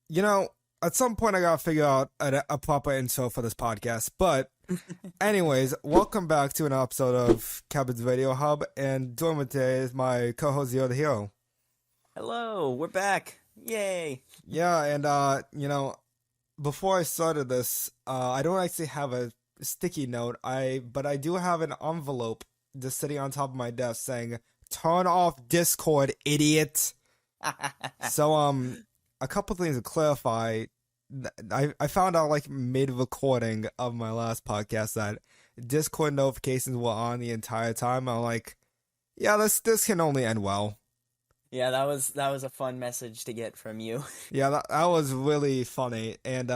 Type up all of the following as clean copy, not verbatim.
You know, at some point I gotta figure out a proper intro for this podcast. But, anyways, welcome back to an episode of Cabbage Radio Hub, and joining me today is my co-host Zero the Hero. Hello, we're back. Yay. Yeah, and before I started this, I don't actually have a sticky note. But I do have an envelope just sitting on top of my desk saying, "Turn off Discord, idiot." So a couple things to clarify. I found out like mid recording of my last podcast that Discord notifications were on the entire time. I'm like, yeah, this can only end well. Yeah, that was a fun message to get from you. Yeah, that was really funny. And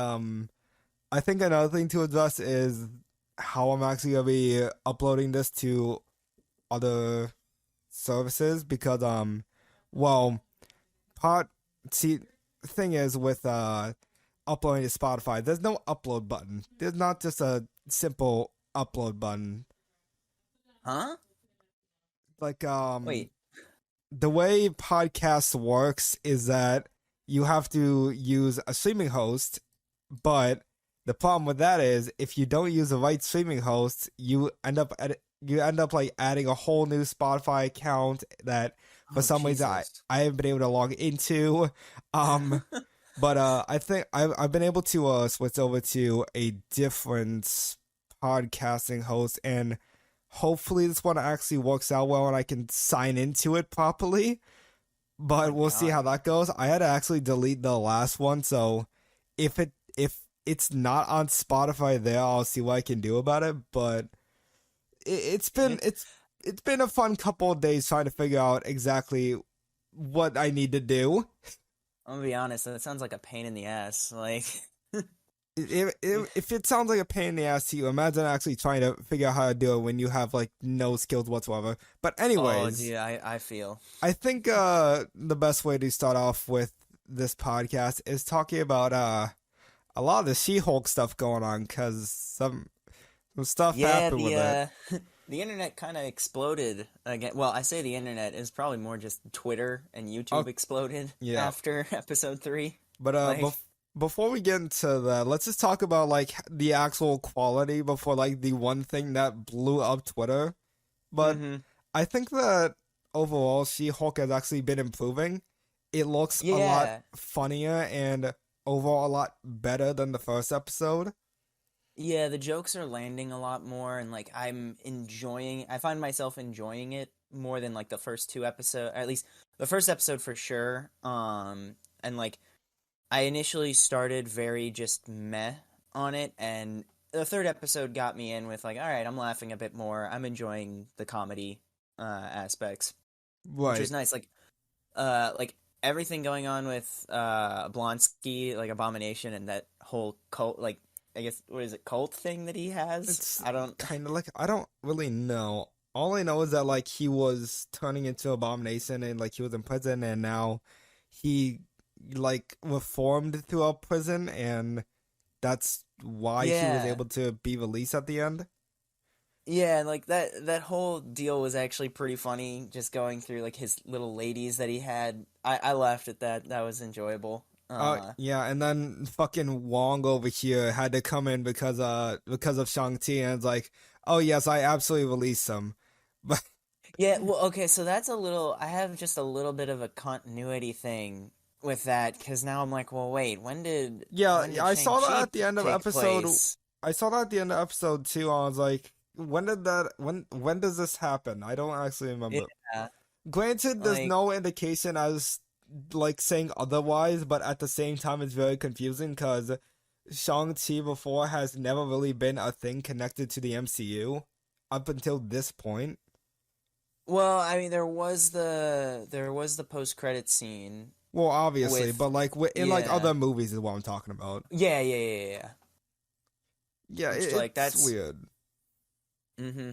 I think another thing to address is how I'm actually gonna be uploading this to other services because well, part see thing is with uploading to Spotify, there's no upload button. There's not just a simple upload button. Huh? Like Wait. the way podcasts works is that you have to use a streaming host, but the problem with that is if you don't use the right streaming host, you end up like adding a whole new Spotify account that for Oh, some reason Jesus. I haven't been able to log into. Um but I think I've been able to switch over to a different podcasting host, and hopefully this one actually works out well and I can sign into it properly. Oh But my we'll see God. how that goes. I had to actually delete the last one, so if it's not on Spotify there, I'll see what I can do about it. But it's been Yeah, it's been a fun couple of days trying to figure out exactly what I need to do. I'm gonna be honest, that sounds like a pain in the ass. Like, If it sounds like a pain in the ass to you, imagine actually trying to figure out how to do it when you have like no skills whatsoever. But oh, anyways, dude, I feel. I think the best way to start off with this podcast is talking about a lot of the She-Hulk stuff going on because some stuff Yeah, happened with the it. the internet kind of exploded again. Well, I say the internet is probably more just Twitter and Oh YouTube exploded yeah, after episode 3. but Like, before we get into that, let's just talk about like the actual quality before like the one thing that blew up Twitter. But mm-hmm. I think that overall, She-Hulk has actually been improving. It looks a lot Yeah. funnier and overall a lot better than the first episode. Yeah, the jokes are landing a lot more, and like I find myself enjoying it more than like the first two episodes, at least the first episode for sure. And like I initially started very just meh on it, and the third episode got me in with like, all right, I'm laughing a bit more. I'm enjoying the comedy aspects, which was Right. nice. Like everything going on with Blonsky, like Abomination, and that whole cult, like I guess what is it, cult thing that he has? It's I don't. kind of like I don't really know. All I know is that like he was turning into Abomination and like he was in prison and now he like reformed throughout prison and that's why he was Yeah, able to be released at the end. yeah, and like that whole deal was actually pretty funny. Just going through like his little ladies that he had, I laughed at that. That was enjoyable. Yeah, and then fucking Wong over here had to come in because of Shang-Chi and it's like, oh yes, I absolutely released him. But Yeah, well, okay, so that's a little. I have just a little bit of a continuity thing with that because now I'm like, well, wait, yeah, when yeah, did I saw that Shang-Chi at the end of take episode. place? I saw that at the end of episode 2. I was like, when does this happen? I don't actually remember. Yeah, Granted, there's like no indication as like saying otherwise, but at the same time, it's very confusing because Shang-Chi before has never really been a thing connected to the MCU up until this point. well, I mean, there was the post-credit scene Well, obviously, with but like in like yeah, other movies is what I'm talking about. yeah. Yeah, Which like it's that's weird. mm-hmm.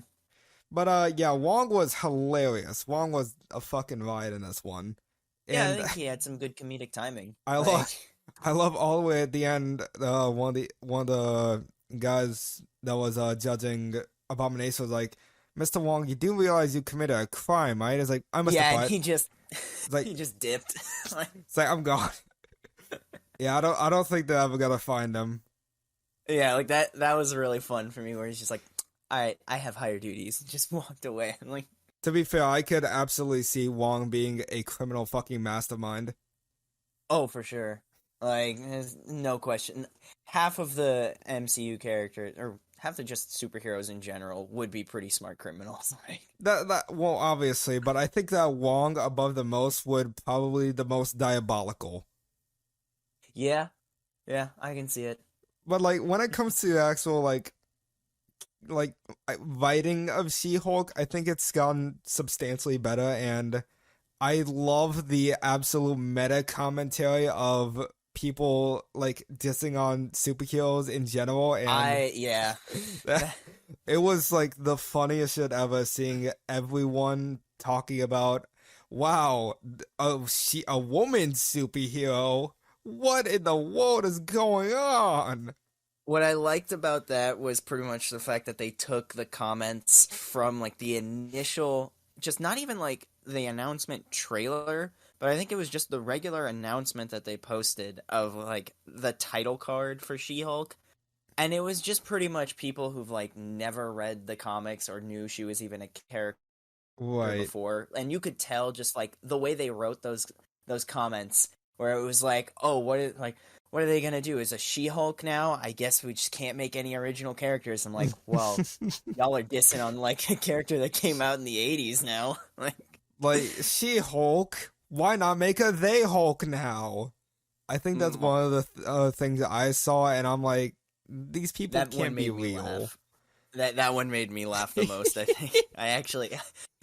But yeah, Wong was hilarious. Wong was a fucking riot in this one. Yeah, I And think he had some good comedic timing. I Like, love I love all the way at the end, one of the guys that was judging Abomination was like, "Mr. Wong, you do realize you committed a crime, right?" It's like, "I missed the yeah, and part." he just It's like he just dipped. Like, it's like I'm gone. Yeah, I don't think they're ever gonna find him. Yeah, like that was really fun for me where he's just like, all right, I have higher duties. Just walked away. I'm like, To be fair, I could absolutely see Wong being a criminal fucking mastermind. oh, for sure. Like, there's no question. Half of the MCU characters, or half the just superheroes in general, would be pretty smart criminals. Like, That well, obviously, but I think that Wong above the most would probably the most diabolical. yeah, yeah, I can see it. But like when it comes to the actual like writing of She-Hulk, I think it's gotten substantially better, and I love the absolute meta commentary of people like dissing on superheroes in general, and Yeah. that, it was like the funniest shit ever seeing everyone talking about, wow, a woman superhero. What in the world is going on? What I liked about that was pretty much the fact that they took the comments from like the initial, just not even like the announcement trailer, but I think it was just the regular announcement that they posted of like the title card for She-Hulk. And it was just pretty much people who've like never read the comics or knew she was even a character Right. before. And you could tell just like the way they wrote those comments where it was like, "Oh, what are they gonna do? Is a She-Hulk now? I guess we just can't make any original characters." I'm like, well, y'all are dissing on like a character that came out in the '80s now. Like, Like She-Hulk, why not make a they Hulk now? I think that's mm, one of the things that I saw, and I'm like, these people that one can't be made me real. laugh. That one made me laugh the most. I think I actually,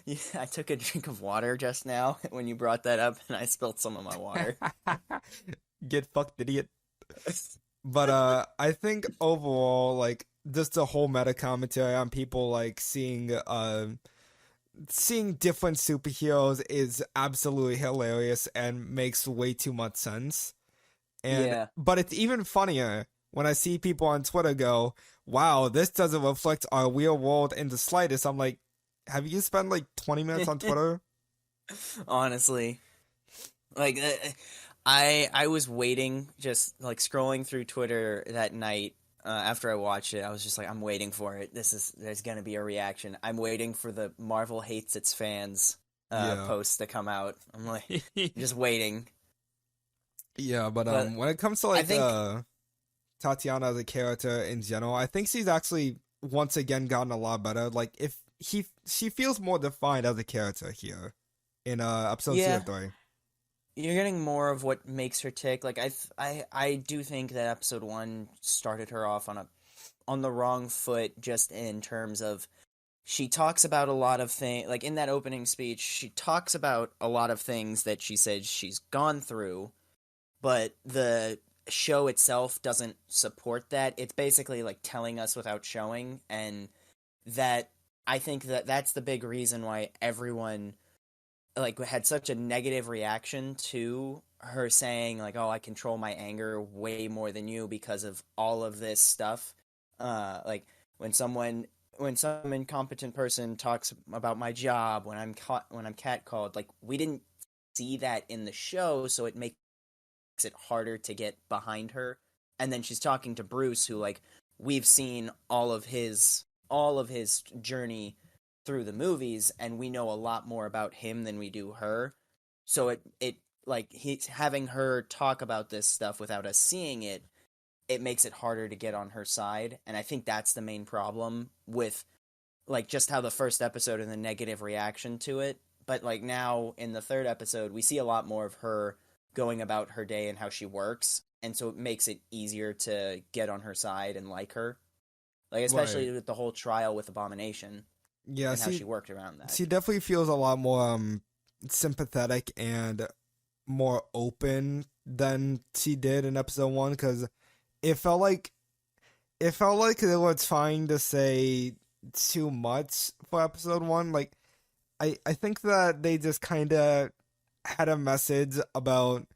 yeah, I took a drink of water just now when you brought that up, and I spilled some of my water. Get fucked, idiot. But I think overall, like just the whole meta commentary on people like seeing different superheroes is absolutely hilarious and makes way too much sense. And Yeah. but it's even funnier when I see people on Twitter go, "Wow, this doesn't reflect our real world in the slightest." I'm like, have you spent like 20 minutes on Twitter? Honestly, like I was waiting, just like scrolling through Twitter that night after I watched it. I was just like, I'm waiting for it. There's gonna be a reaction. I'm waiting for the Marvel hates its fans Yeah. post to come out. I'm like, just waiting. Yeah, but But when it comes to I like think, Tatiana as a character in general, I think she's actually once again gotten a lot better. Like if she feels more defined as a character here in episode two or yeah, three. you're getting more of what makes her tick. Like I do think that episode one started her off on the wrong foot, just in terms of she talks about a lot of things, like in that opening speech, she talks about a lot of things that she said she's gone through, but the show itself doesn't support that. It's basically like telling us without showing, and that I think that that's the big reason why everyone like had such a negative reaction to her saying like, "Oh, I control my anger way more than you because of all of this stuff." Like when someone when some incompetent person talks about my job when I'm catcalled, like we didn't see that in the show, so it makes it harder to get behind her. And then she's talking to Bruce, who like we've seen all of his journey through the movies, and we know a lot more about him than we do her. So it like he's having her talk about this stuff without us seeing it. It makes it harder to get on her side, and I think that's the main problem with like just how the first episode and the negative reaction to it. But like now in the third episode, we see a lot more of her going about her day and how she works, and so it makes it easier to get on her side and like her. Like Right. especially with the whole trial with Abomination Yeah, and how she worked around that. she definitely feels a lot more sympathetic and more open than she did in episode one because it felt like they were trying to say too much for episode one. Like I think that they just kind of had a message about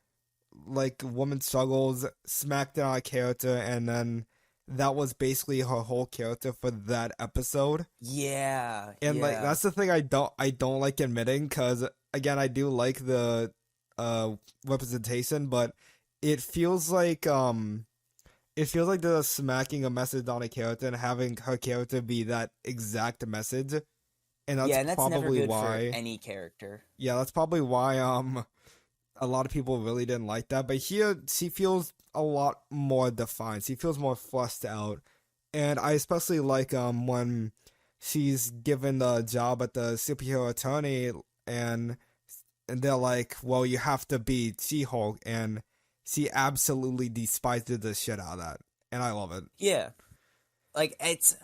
like woman struggles, smacked it on a character, and then that was basically her whole character for that episode. Yeah, And like yeah. that's the thing I don't like admitting because again I do like the uh representation, but it feels like they're smacking a message on a character and having her character be that exact message, and that's Yeah, and that's never probably good for why. any character. Yeah, that's probably why a lot of people really didn't like that. But here, she feels a lot more defined. She feels more fleshed out, and I especially like when she's given the job at the superhero attorney, and they're like, "Well, you have to be She-Hulk," and she absolutely despises the shit out of that, and I love it. Yeah, like it's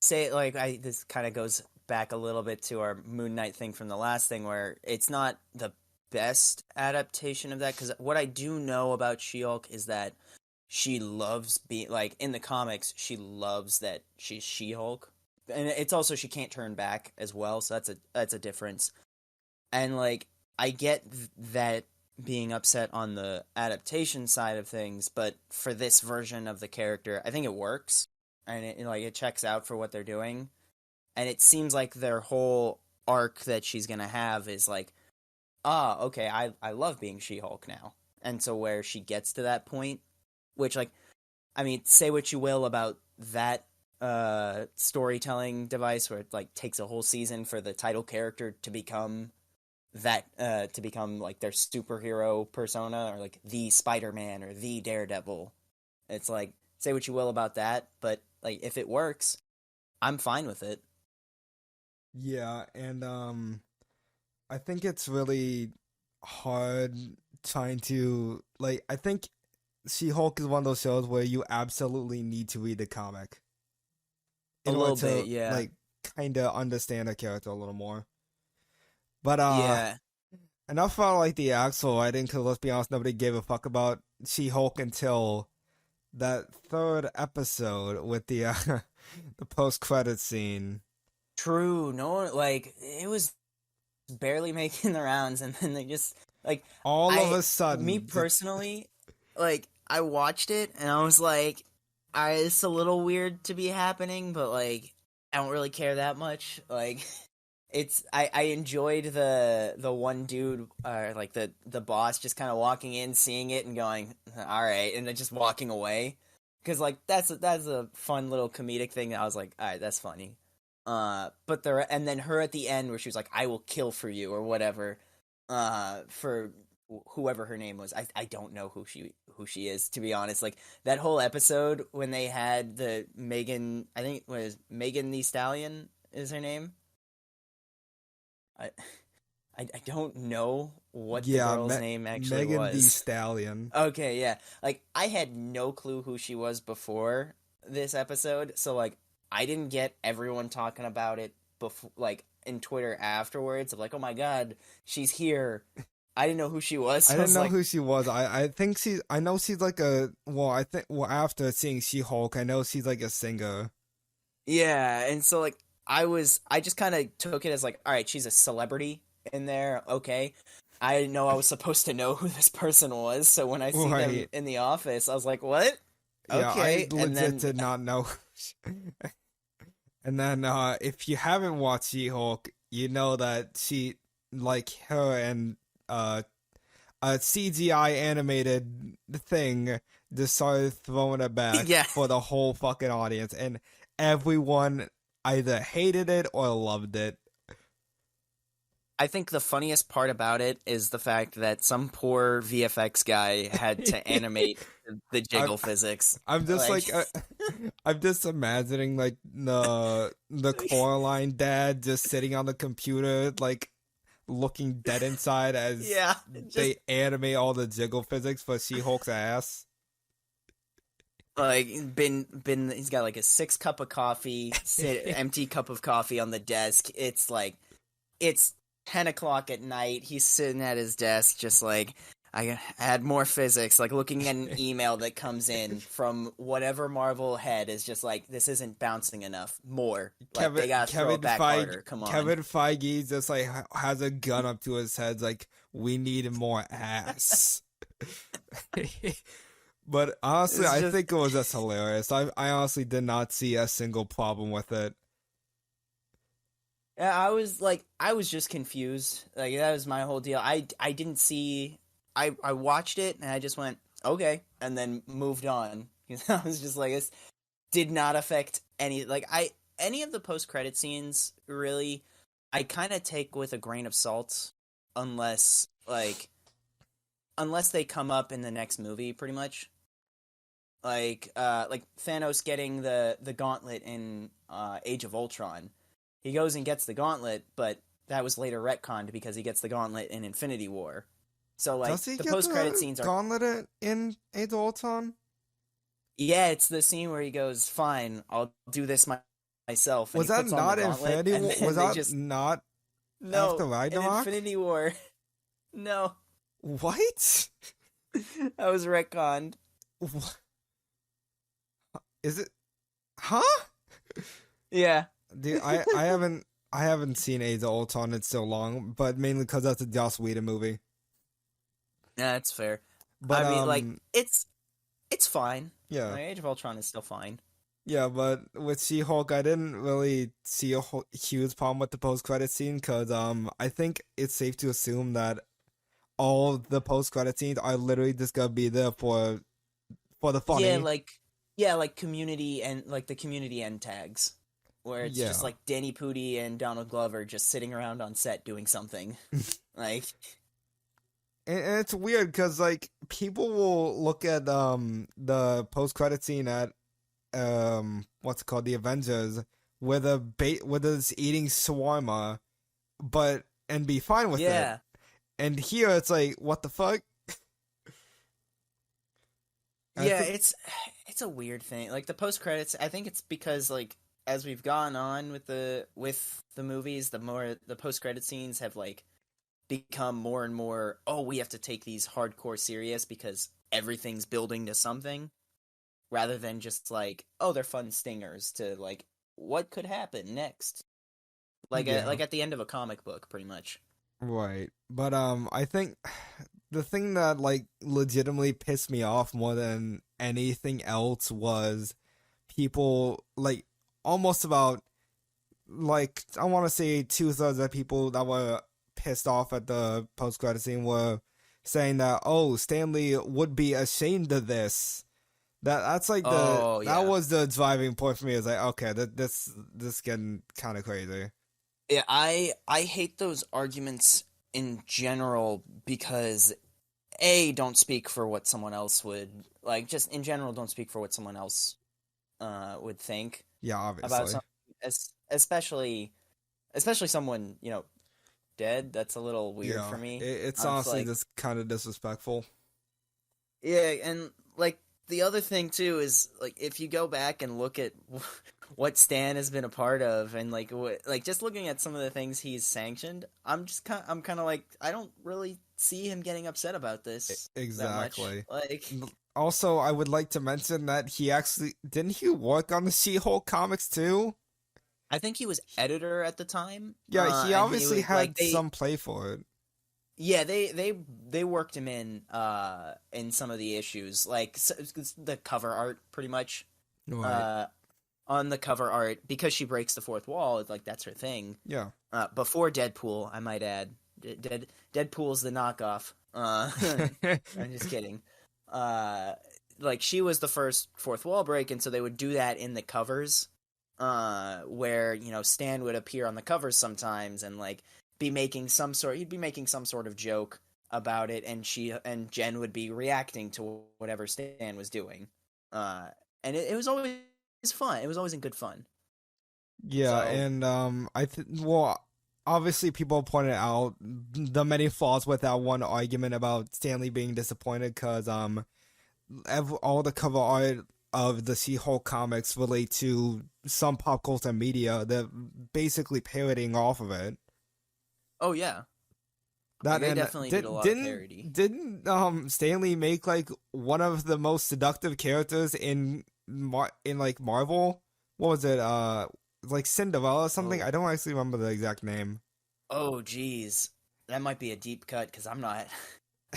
say like I this kind of goes back a little bit to our Moon Knight thing from the last thing, where it's not the best adaptation of that, because what I do know about She-Hulk is that she loves being like in the comics. She loves that she's She-Hulk, and it's also she can't turn back as well. So that's a difference. And like I get that being upset on the adaptation side of things, but for this version of the character, I think it works, and it checks out for what they're doing. And it seems like their whole arc that she's gonna have is like, okay, I love being She-Hulk now. And so where she gets to that point, which like, I mean, say what you will about that storytelling device where it like takes a whole season for the title character to become like their superhero persona, or like the Spider-Man or the Daredevil. It's like, say what you will about that, but like if it works, I'm fine with it. Yeah, and I think it's really hard trying to like. I think She-Hulk is one of those shows where you absolutely need to read the comic A in order little bit, to yeah. like kind of understand the character a little more. But Yeah. enough about like the actual writing, because let's be honest, nobody gave a fuck about She-Hulk until that third episode with the the post-credit scene. True. No one like it was barely making the rounds, and then they just like All of I a me sudden, personally, like I watched it and I was like, it's a little weird to be happening, but like I don't really care that much. Like it's I enjoyed the one dude, like the boss, just kind of walking in, seeing it, and going, all right, and then just walking away, because like that's a fun little comedic thing that I was like, all right, that's funny. But there, and then her at the end where she was like, I will kill for you or whatever, for whoever her name was. I don't know who she is, to be honest. Like that whole episode when they had the Megan, I think it was Megan the Stallion is her name. I I don't know what the yeah, girl's name actually Megan the was. Stallion. Okay, yeah. Like I had no clue who she was before this episode, so like I didn't get everyone talking about it before, like in Twitter afterwards of like, "Oh my god, she's here." I didn't know who she was, I so I didn't was know like, who she was. I think I know she's like a, well, I think, well, after seeing She-Hulk, I know she's like a singer. yeah, and so like I just kind of took it as like, all right, she's a celebrity in there, okay. I didn't know I was supposed to know who this person was, so when I see them Right. in the office, I was like, what? Yeah, I Okay, and legit then did not know. And then if you haven't watched She-Hulk, you know that she, like her and a CGI animated thing, just started throwing it back yeah, for the whole fucking audience, and everyone either hated it or loved it. I think the funniest part about it is the fact that some poor VFX guy had to animate the I'm jiggle physics. I'm just Like, like I'm just imagining like the Coraline dad just sitting on the computer like looking dead inside as yeah, just they animate all the jiggle physics for She-Hulk's ass. like been he's got like a 6 cup of coffee, empty cup of coffee on the desk. It's like it's 10 o'clock at night. He's sitting at his desk, just like I add more physics, like looking at an email that comes in from whatever Marvel head is just like, this isn't bouncing enough. More, like Kevin they gotta throw Kevin it back Feige harder. Come on. Kevin Feige just like has a gun up to his head like we need more ass. But honestly, It's I just think it was just hilarious. I honestly did not see a single problem with it. yeah, I was just confused. Like that was my whole deal. I didn't see. I watched it and I just went, okay, and then moved on. I was just like, this did not affect any of the post credit scenes really. I kind of take with a grain of salt, unless unless they come up in the next movie, pretty much. Like Thanos getting the gauntlet in Age of Ultron. He goes and gets the gauntlet, but that was later retconned because he gets the gauntlet in Infinity War. So like Does he the get post credit the scenes are gauntlet in Age of Ultron? yeah, it's the scene where he goes, "Fine, I'll do this myself," and Was he that puts on the not gauntlet, Infinity and War? then Was they that just not after no in Ragnarok? Infinity War. No, What? that was retconned. Wha- Is it? Huh? Yeah, Dude, I haven't seen Age of Ultron in so long, but mainly because that's a Joss Whedon movie. yeah, that's fair. But I mean, like it's fine. yeah. Like, Age of Ultron is still fine. Yeah, but with She-Hulk, I didn't really see a huge problem with the post-credit scene because I think it's safe to assume that all the post-credit scenes are literally just gonna be there for the Yeah, funny. like community and like the community end tags, where it's just Yeah. like Danny Pudi and Donald Glover just sitting around on set doing something. Like, And it's weird because like people will look at the post-credit scene at what's it called, the Avengers, where where it's eating shawarma, but and be fine with it. yeah, And here it's like, what the fuck? I yeah, think it's a weird thing. Like the post credits, I think it's because like as we've gone on with the movies, the more the post credit scenes have like become more and more. Oh, we have to take these hardcore serious because everything's building to something, rather than just like, oh, they're fun stingers to like what could happen next. yeah, Like at the end of a comic book, pretty much. right. But I think the thing that like legitimately pissed me off more than anything else was people like almost about like I want to say 2/3 of people that were pissed off at the post credit scene were saying that, oh, Stanley would be ashamed of this. That's like Oh that yeah, was the driving point for me. It's like, okay, this getting kind of crazy. yeah. I hate those arguments in general because a don't speak for what someone else would like. Just in general, don't speak for what someone else would think Yeah, about obviously. something, especially someone dead. That's a little weird Yeah, for me. it's It's honestly like just kind of disrespectful. yeah, and like the other thing too is like if you go back and look at what Stan has been a part of and like just looking at some of the things he's sanctioned, I'm kind of like I don't really see him getting upset about this that much. Exactly. Like Also, I would like to mention that he actually didn't he work on the She-Hulk comics too? I think he was editor at the time, Yeah, he and he obviously was like had some play for it. yeah, they worked him in some of the issues, like the cover art, pretty much. Right. Uh, on the cover art, because she breaks the fourth wall, it's like that's her thing. Yeah. Before Deadpool, I might add. Deadpool's the knockoff. I'm just kidding. Like she was the first fourth wall break, and so they would do that in the covers, where Stan would appear on the covers sometimes, and like he'd be making some sort of joke about it, and Jen would be reacting to whatever Stan was doing. And it was always fun. It was always in good fun. Yeah, So and well, obviously people pointed out the many flaws with that one argument about Stanley being disappointed because all the cover art of the She-Hulk comics relate to some pop culture media that basically parodying off of it. oh yeah, like, That they and definitely did a lot of parody. didn't Stanley make like one of the most seductive characters in like Marvel? What was it? Like Cinderella or something? Oh I don't actually remember the exact name. oh geez, that might be a deep cut because I'm not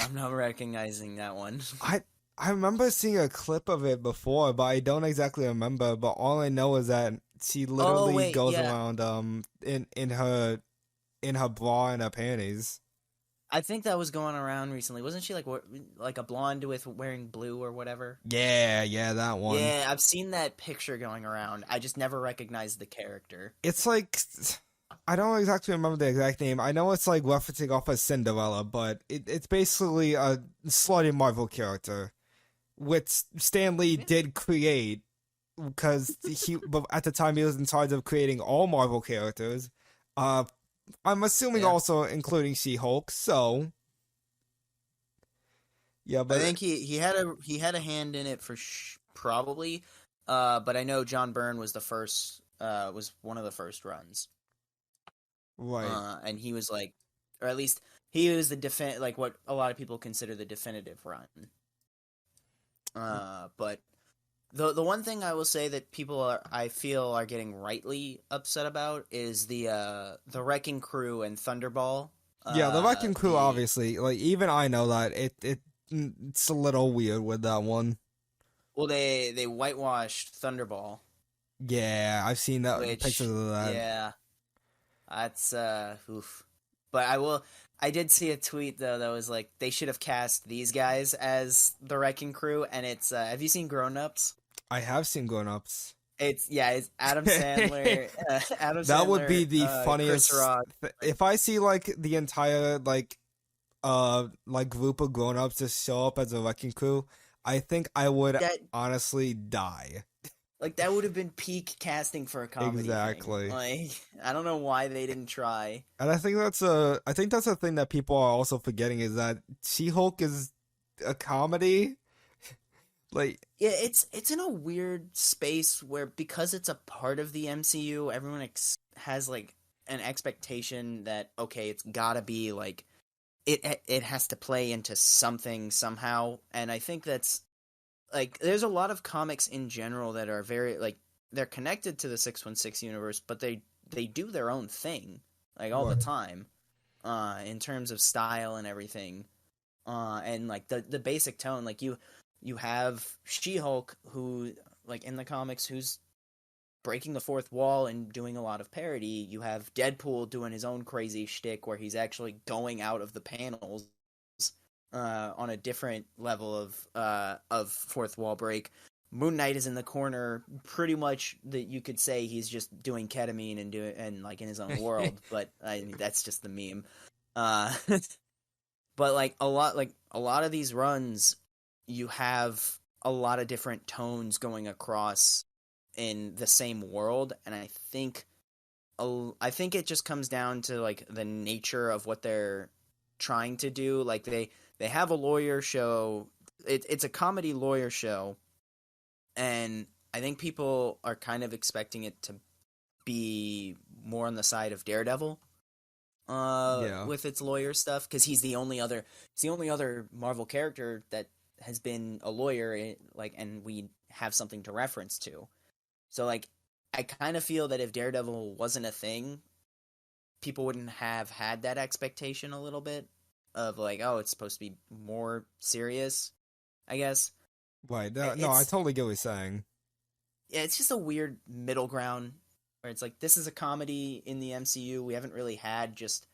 I'm not recognizing that one. I I remember seeing a clip of it before, but I don't exactly remember. But all I know is that she Oh literally wait, goes yeah. around in her bra and her panties. I think that was going around recently. Wasn't she like a blonde with wearing blue or whatever? Yeah, that one. Yeah, I've seen that picture going around. I just never recognized the character. It's like I don't exactly remember the exact name. I know it's like referencing off of Cinderella, but it's basically a slutty Marvel character, which Stan Lee did create because but at the time he was in charge of creating all Marvel characters. Uh, I'm assuming Yeah. also including She-Hulk. So yeah, I but think he had a hand in it for probably, but I know John Byrne was the first was one of the first runs, right. and he was like, or at least he was like what a lot of people consider the definitive run. But the one thing I will say that I feel are getting rightly upset about is the Wrecking Crew and Thunderball. Yeah, the Wrecking Crew The obviously, like even I know that it's a little weird with that one. Well, they whitewashed Thunderball, Yeah, I've seen that which pictures of that. yeah, that's oof. But I did see a tweet though that was like they should have cast these guys as the Wrecking Crew, and it's have you seen Grown Ups? I have seen Grown Ups. It's Adam Sandler, Adam That would be Sandler, the Chris funniest. Rock. If I see like the entire like group of grown ups just show up as a wrecking crew, I think I would That honestly die. that would have been peak casting for a comedy thing. Exactly. Like I don't know why they didn't try. And I think that's a thing that people are also forgetting is that She-Hulk is a comedy. Like Yeah, it's in a weird space where because it's a part of the MCU, everyone has like an expectation that okay, it's gotta be like it has to play into something somehow, and I think that's like there's a lot of comics in general that are very like they're connected to the 616 universe, but they do their own thing like all the what? time, in terms of style and everything, and like the basic tone, like you have She-Hulk who like in the comics who's breaking the fourth wall and doing a lot of parody. You have Deadpool doing his own crazy shtick where he's actually going out of the panels on a different level of fourth wall break. Moon Knight is in the corner, pretty much that you could say he's just doing ketamine and like in his own world, but I mean, that's just the meme. Uh, but like a lot of these runs, you have a lot of different tones going across in the same world, and I think it just comes down to like the nature of what they're trying to do. Like they have a lawyer show. It's a comedy lawyer show, and I think people are kind of expecting it to be more on the side of Daredevil Yeah. with its lawyer stuff because he's the only other Marvel character that has been a lawyer like and we have something to reference to. So like I kind of feel that if Daredevil wasn't a thing, people wouldn't have had that expectation a little bit of like, oh, it's supposed to be more serious, I guess. Right. No, I It's totally get what you're saying. Yeah, it's just a weird middle ground where it's like this is a comedy in the MCU. We haven't really had just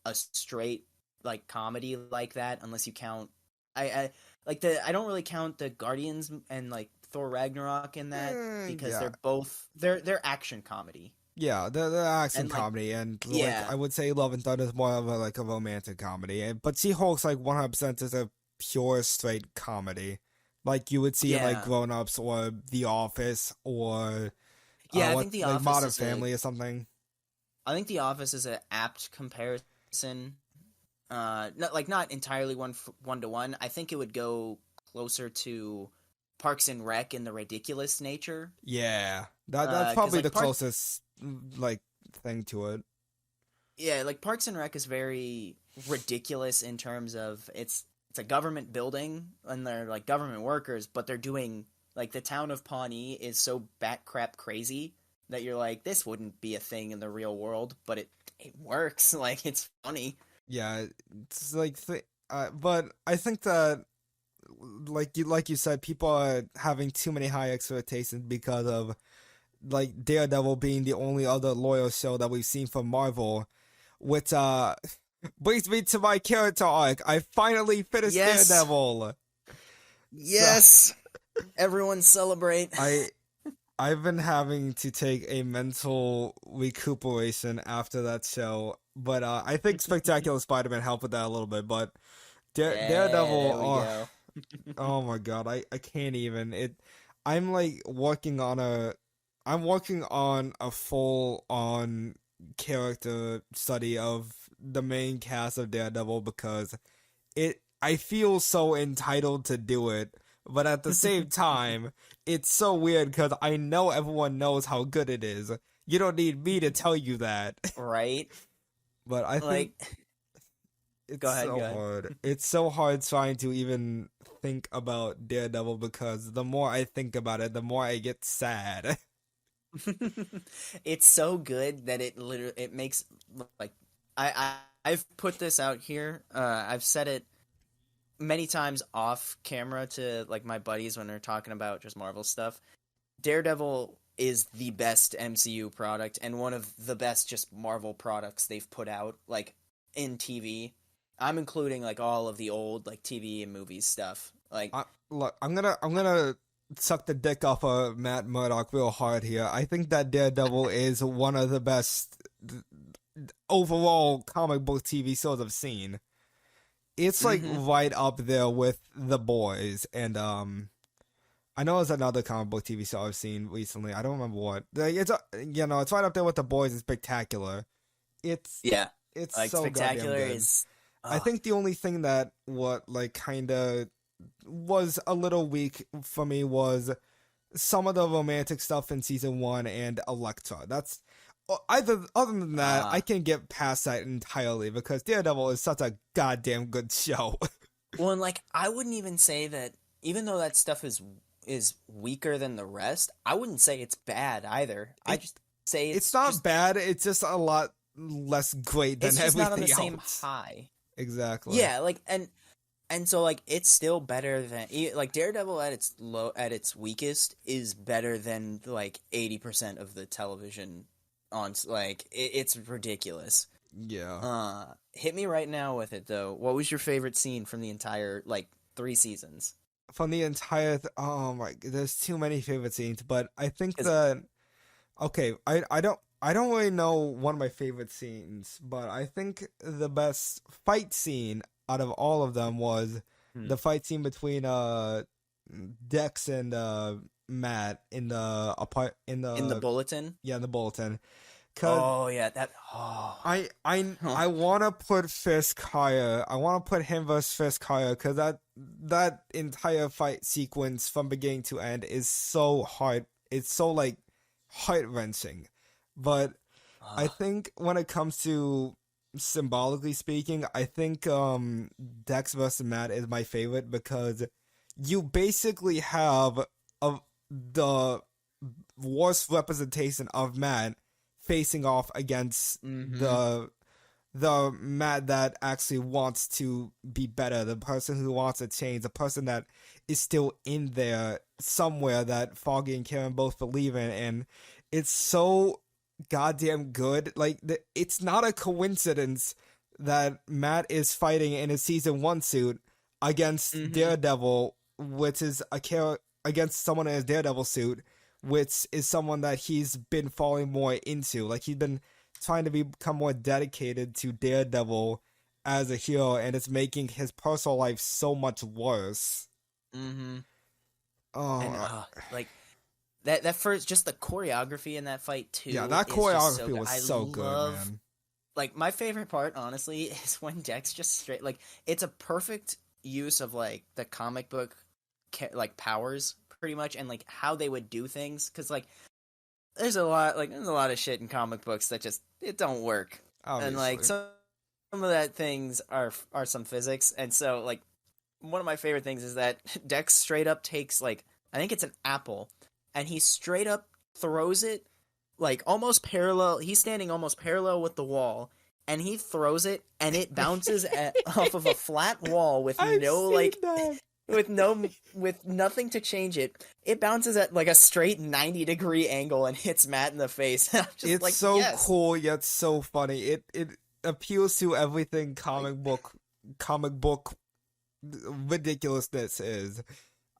a straight like comedy like that unless you count I I don't really count the Guardians and like Thor Ragnarok in that because Yeah. they're action comedy. Yeah, the action And like comedy and like yeah. I would say Love and Thunder is more of like a romantic comedy, but She-Hulk's like 100% is a pure straight comedy, like you would see in like Yeah. Grown Ups or The Office or Yeah, I what think The like Office Modern is a Family or something. I think The Office is an apt comparison. Not entirely one to one. I think it would go closer to Parks and Rec in the ridiculous nature. Yeah, that's Because probably like the closest like thing to it. yeah, like Parks and Rec is very ridiculous in terms of it's a government building and they're like government workers, but they're doing like the town of Pawnee is so bat crap crazy that you're like this wouldn't be a thing in the real world, but it works. Like it's funny. Yeah, it's like but I think that like you said, people are having too many high expectations because of like Daredevil being the only other loyal show that we've seen from Marvel, which Brings me to my character arc. I finally finished Yes. Daredevil. So Yes. Everyone celebrate. I I've been having to take a mental recuperation after that show, but I think Spectacular Spider-Man helped with that a little bit. But Yeah, Daredevil, there we go. oh my god, I can't even. I'm like I'm working on a full on character study of the main cast of Daredevil because I feel so entitled to do it, but at the same time, it's so weird because I know everyone knows how good it is. You don't need me to tell you that. Right? But I think Like, it's go ahead, so go ahead. hard. It's so hard trying to even think about Daredevil because the more I think about it, the more I get sad. It's so good that it makes like I've put this out here. I've said it many times off camera to like my buddies when they're talking about just Marvel stuff. Daredevil is the best MCU product and one of the best just Marvel products they've put out like in TV. I'm including like all of the old like TV and movies stuff. Like Look, I'm gonna suck the dick off of Matt Murdock real hard here. I think that Daredevil is one of the best overall comic book TV shows I've seen. It's like mhm. right up there with The Boys and I know it's another comic book TV show I've seen recently. I don't remember what. Like, it's right up there with The Boys and Spectacular. It's Yeah. it's Like so goddamn Spectacular good. is I uh think the only thing that what like kind of was a little weak for me was some of the romantic stuff in season 1 and Elektra. That's either other than that, I uh can get past that entirely because Daredevil is such a goddamn good show. well, and like I wouldn't even say that even though that stuff is weaker than the rest, I wouldn't say it's bad either. I it just say it's it's not just bad. It's just a lot less great than it's just not on the everything same else. high. Exactly. Yeah, like and so like it's still better than like Daredevil at its weakest is better than like 80% of the television like it's ridiculous. Yeah. Hit me right now with it though. What was your favorite scene from the entire like 3 seasons? From the entire oh my, there's too many favorite scenes, but I think 'Cause that okay, I don't really know one of my favorite scenes, but I think the best fight scene out of all of them was hmm, the fight scene between Dex and Matt in the apart in in the the bulletin. yeah in the bulletin. Cause Oh yeah, that oh. I wanna put Fisk higher. I wanna put him versus Fisk higher because that entire fight sequence from beginning to end is so hard. It's so like heart wrenching. But I think when it comes to symbolically speaking, I think Dex versus Matt is my favorite because you basically have a the worst representation of Matt facing off against mm-hmm. the Matt that actually wants to be better, the person who wants to change, the person that is still in there somewhere that Foggy and Karen both believe in, and it's so goddamn good. Like it's not a coincidence that Matt is fighting in his season 1 suit against Mm-hmm. Daredevil, which is against someone in his Daredevil suit, which is someone that he's been falling more into. Like he's been trying to become more dedicated to Daredevil as a hero, and it's making his personal life so much worse. Mm-hmm. And Oh, like that first just the choreography in that fight yeah, too that is just so choreography good. was I so good, love man. like my favorite part honestly is when Dex just straight like it's a perfect use of like the comic book like powers pretty much and like how they would do things cuz like there's a lot of shit in comic books that just it don't work. And like Obviously. some of that things are some physics and so like one of my favorite things is that Dex straight up takes like I think it's an apple and he straight up throws it like almost parallel. He's standing almost parallel with the wall and he throws it and it bounces off of a flat wall with I've no seen like that. with nothing to change it. It bounces at like a straight 90-degree angle and hits Matt in the face. I'm just It's like, so "Yes." cool yet so funny. It appeals to everything comic book ridiculousness is.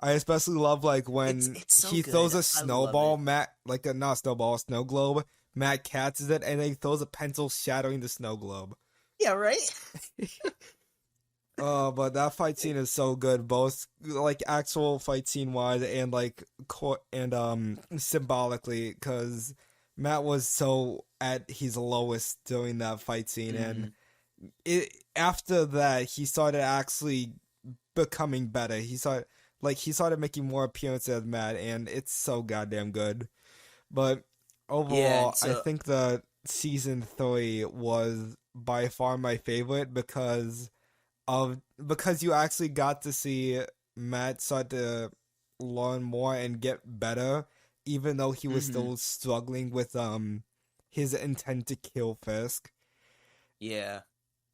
I especially love like when it's so he throws good. a I love snowball, it. Matt, like a not snowball, a snow globe. Matt catches it and then he throws a pencil shattering the snow globe. Yeah, right. But that fight scene is so good, both like actual fight scene wise and like symbolically, because Matt was so at his lowest during that fight scene, and Hmm. after that he started actually becoming better. He started making more appearances as Matt, and it's so goddamn good. But Yeah, and overall, I so think the season 3 was by far my favorite because you actually got to see Matt start to learn more and get better, even though he was hmm still struggling with his intent to kill Fisk. yeah,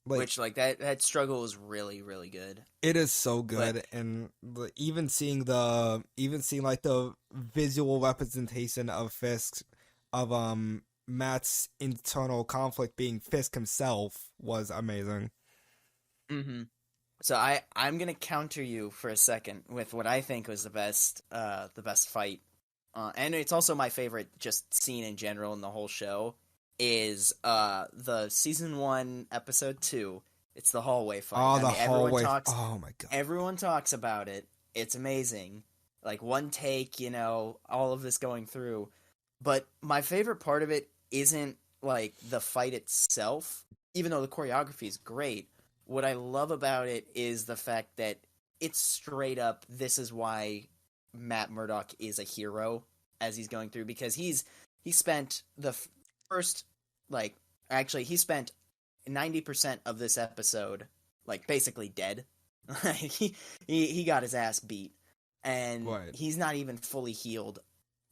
Like which like that struggle is really really good. it is so But good, and even seeing like the visual representation of Fisk, of Matt's internal conflict being Fisk himself was amazing. hmm so I'm gonna counter you for a second with what I think was the best fight, and it's also my favorite just scene in general in the whole show is the season 1 episode 2. It's the hallway fight. Oh, I the mean hallway! Oh my god! everyone talks about it. It's amazing. Like one take, all of this going through. But my favorite part of it isn't like the fight itself, even though the choreography is great. What I love about it is the fact that it's straight up this is why Matt Murdock is a hero as he's going through because he spent the first like actually he spent 90% of this episode like basically dead. He got his ass beat and Right. he's not even fully healed.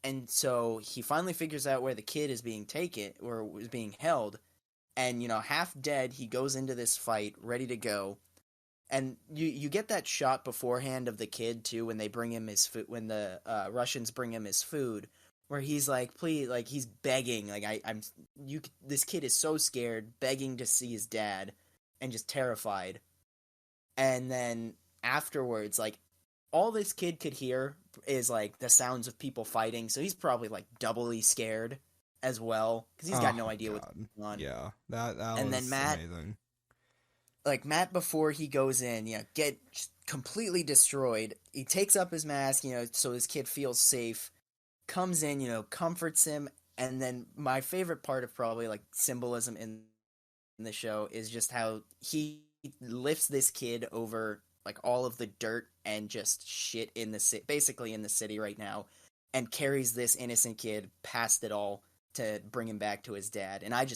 And so he finally figures out where the kid is being taken or is being held, and half dead he goes into this fight ready to go. And you get that shot beforehand of the kid too when they bring him his food, when the Russians bring him his food, where he's like, please, like he's begging, like I'm you. This kid is so scared, begging to see his dad, and just terrified. And then afterwards, like all this kid could hear is like the sounds of people fighting, so he's probably like doubly scared as well because he's got Oh no idea what's god. going on. Yeah, that And then was amazing. Matt before he goes in, get completely destroyed. He takes up his mask, so his kid feels safe. Comes in, comforts him, and then my favorite part of probably like symbolism in the show is just how he lifts this kid over like all of the dirt and just shit in the basically in the city right now, and carries this innocent kid past it all to bring him back to his dad. And I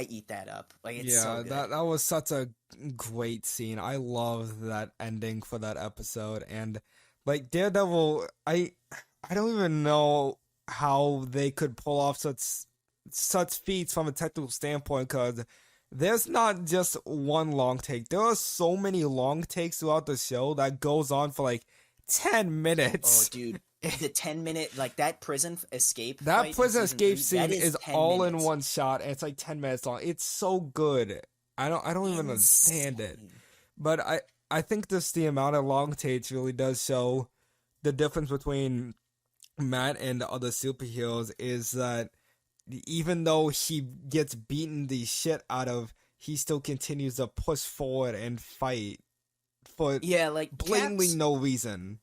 eat that up. Like it's so Yeah, good. that was such a great scene. I love that ending for that episode, and like Daredevil, I don't even know how they could pull off such feats from a technical standpoint, because there's not just one long take. There are so many long takes throughout the show that goes on for like 10 Oh, minutes. dude, the 10 minute like that prison escape That fight in prison season escape 3, that scene is is ten all in minutes. one shot, and it's like 10 minutes long. It's so good. I don't even understand it. Insane. But I think just the amount of long takes really does show the difference between Matt and the other superheroes, is that even though he gets beaten the shit out of, he still continues to push forward and fight for Yeah, blatantly no reason.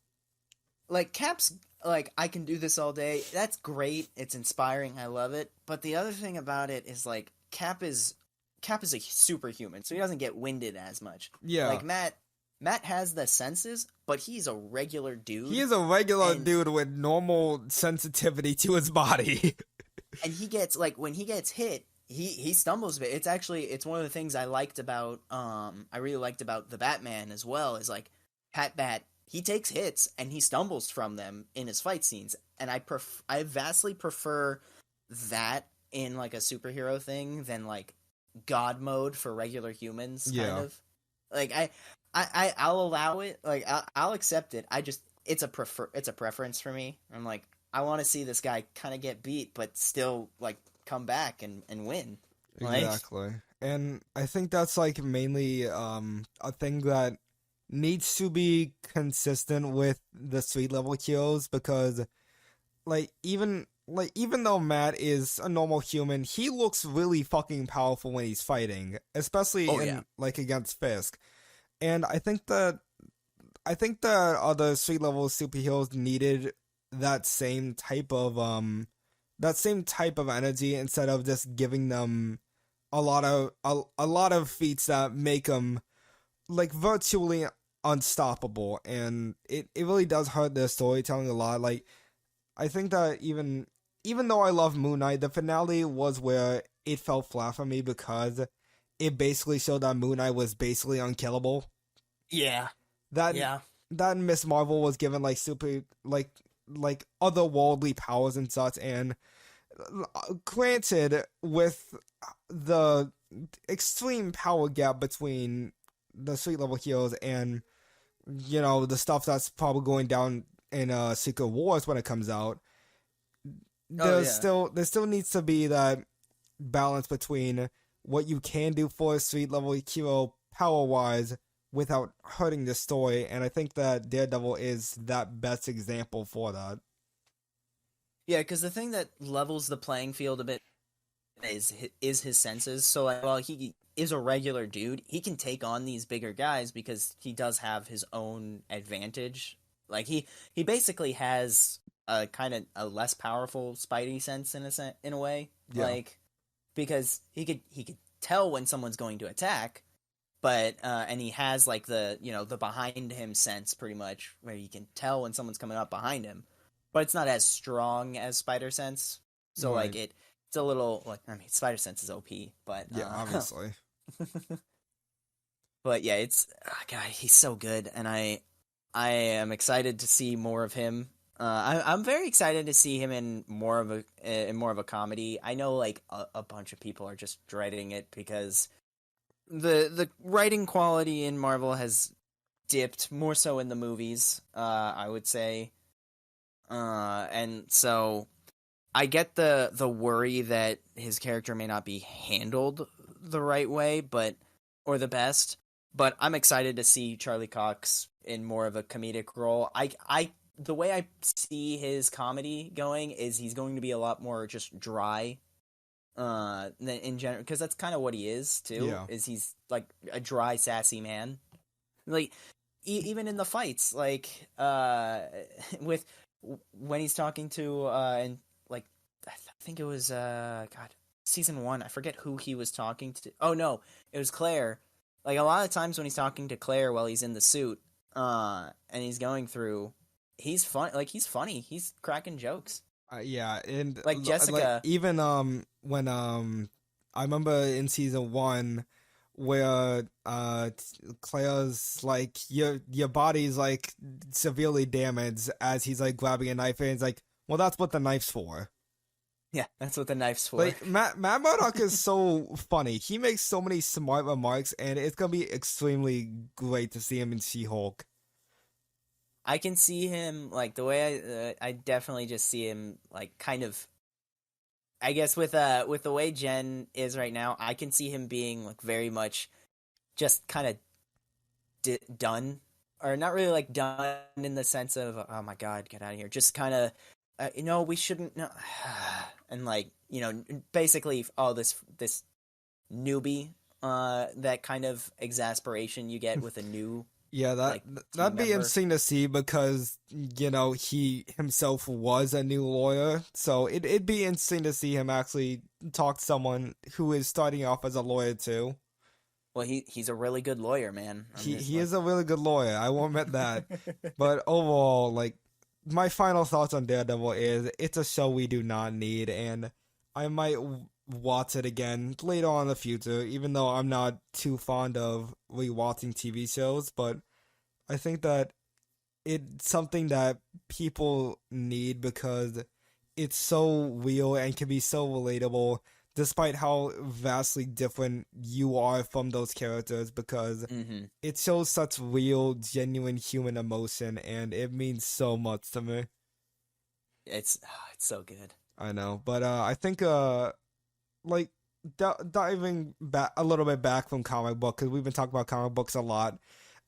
Cap's like I can do this all day. That's great. It's inspiring. I love it. But the other thing about it is like Cap is a superhuman, so he doesn't get winded as much. Yeah. Like Matt has the senses, but he's a regular He dude, is a regular and dude with normal sensitivity to his body. he gets like when he gets hit, he stumbles a bit. It's one of the things I liked about I really liked about the Batman as well is like Bat he takes hits and he stumbles from them in his fight scenes, and I vastly prefer that in like a superhero thing than like god mode for regular humans kind Yeah. of. Like I'll allow it, like I'll accept it. It's a preference for me. I'm like I want to see this guy kind of get beat but still like come back and win. Like, Exactly. And I think that's like mainly a thing that needs to be consistent with the street level kills because even though Matt is a normal human, he looks really fucking powerful when he's fighting, especially oh yeah, in like against Fisk. And I think that other street level superheroes needed that same type of energy instead of just giving them a lot of feats that make them like virtually unstoppable, and it really does hurt their storytelling a lot. Like I think that even though I love Moon Knight, the finale was where it fell flat for me because it basically showed that Moon Knight was basically unkillable. yeah, That yeah. that Miss Marvel was given like super like otherworldly powers and such, and granted, with the extreme power gap between the street level heroes and the stuff that's probably going down in Secret Wars when it comes out, Oh there's yeah. still there still needs to be that balance between what you can do for a street level hero power wise without hurting the story, and I think that Daredevil is that best example for that. Yeah, because the thing that levels the playing field a bit is his senses. So like, while he is a regular dude, he can take on these bigger guys because he does have his own advantage. Like he basically has a kind of a less powerful Spidey sense in a way. Yeah, Like because he could tell when someone's going to attack, but and he has like the the behind him sense pretty much where he can tell when someone's coming up behind him, but it's not as strong as spider sense. So like right. it's a little like I mean spider sense is OP, but Yeah, obviously. but yeah, it's God, he's so good, and I am excited to see more of him. I'm very excited to see him in more of a comedy. I know like a bunch of people are just dreading it because the writing quality in Marvel has dipped more so in the movies. I would say, and so I get the worry that his character may not be handled the right way, but or the best. But I'm excited to see Charlie Cox in more of a comedic role. I the way I see his comedy going is he's going to be a lot more just dry than in general because that's kind of what he is too. Yeah. Is he's like a dry, sassy man. Like even in the fights, like with when he's talking to and like I think it was God season 1. I forget who he was talking to. Oh no, it was Claire. Like a lot of times when he's talking to Claire while he's in the suit, and he's going through, he's fun. Like he's funny. He's cracking jokes. Yeah, and Like like Jessica. even when I remember in season one where Claire's like your body's like severely damaged as he's like grabbing a knife and he's like, well, that's what the knife's for. Yeah, that's what the knife's for. Like Matt Murdock is so funny. He makes so many smart remarks, and it's gonna be extremely great to see him in She-Hulk. I can see him like the way I definitely just see him like kind of I guess with the way Jen is right now, I can see him being like very much just kind of done or not really like done in the sense of oh my god, get out of here. Just kind of we shouldn't no. And like, basically all this newbie that kind of exasperation you get with a new Yeah, like team that'd be member. interesting to see because he himself was a new lawyer, so it'd be interesting to see him actually talk to someone who is starting off as a lawyer too. Well, he's a really good lawyer, man. I'm just He like is a really good lawyer. I won't admit that, but overall, like my final thoughts on Daredevil is it's a show we do not need, and I might watch it again later on in the future, even though I'm not too fond of rewatching TV shows, but I think that it's something that people need because it's so real and can be so relatable despite how vastly different you are from those characters because hmm it shows such real genuine human emotion and it means so much to me. it's so good. I know, but I think like diving back a little bit back from comic book, because we've been talking about comic books a lot.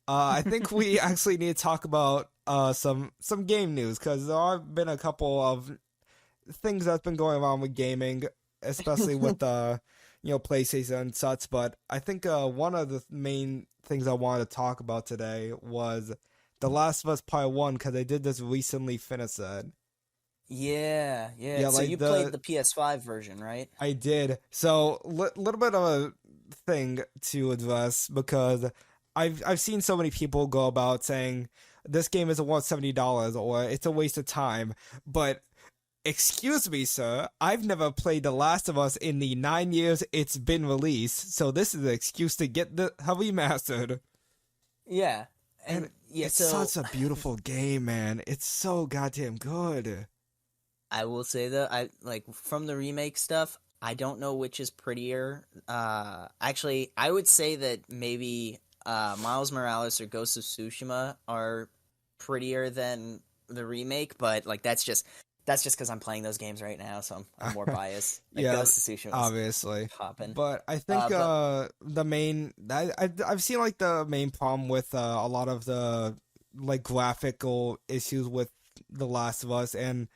I think we actually need to talk about some game news, because there have been a couple of things that's been going on with gaming, especially with PlayStation and such. But I think one of the main things I wanted to talk about today was The Last of Us Part 1, because I did just recently finish it. Yeah, yeah. Yeah, So like you played the PS5 version, right? I did. So little bit of a thing to address, because I've seen so many people go about saying this game isn't worth $70 or it's a waste of time, but excuse me, sir. I've never played The Last of Us in the 9 years it's been released, so this is an excuse to get the remastered. Yeah, And and yeah. it's So such a beautiful game, man. It's so goddamn good. I will say that I like from the remake stuff. I don't know which is prettier. Actually, I would say that maybe Miles Morales or Ghost of Tsushima are prettier than the remake, but like that's just because I'm playing those games right now, so I'm more biased. Like Yeah, Ghost of Tsushima was obviously. popping. But I think But the main I've seen like the main problem with a lot of the like graphical issues with The Last of Us, and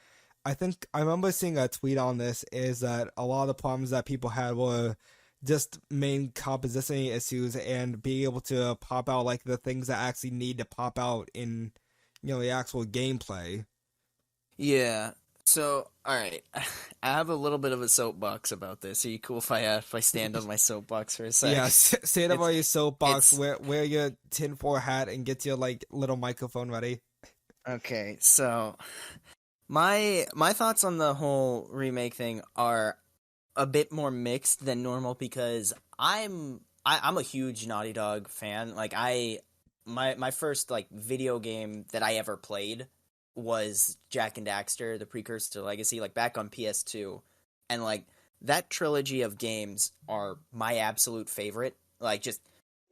I think I remember seeing a tweet on this, is that a lot of the problems that people had were just main composition issues and being able to pop out like the things that actually need to pop out in the actual gameplay. yeah. So, all right, I have a little bit of a soapbox about this. Are you cool if I stand on my soapbox for a sec? Yeah, say it about It's your soapbox, it's wear your tinfoil hat, and get your like little microphone ready. okay. So my thoughts on the whole remake thing are a bit more mixed than normal because I'm a huge Naughty Dog fan. Like my first like video game that I ever played was Jack and Daxter, the precursor to Legacy, like back on PS2. And like that trilogy of games are my absolute favorite. Like just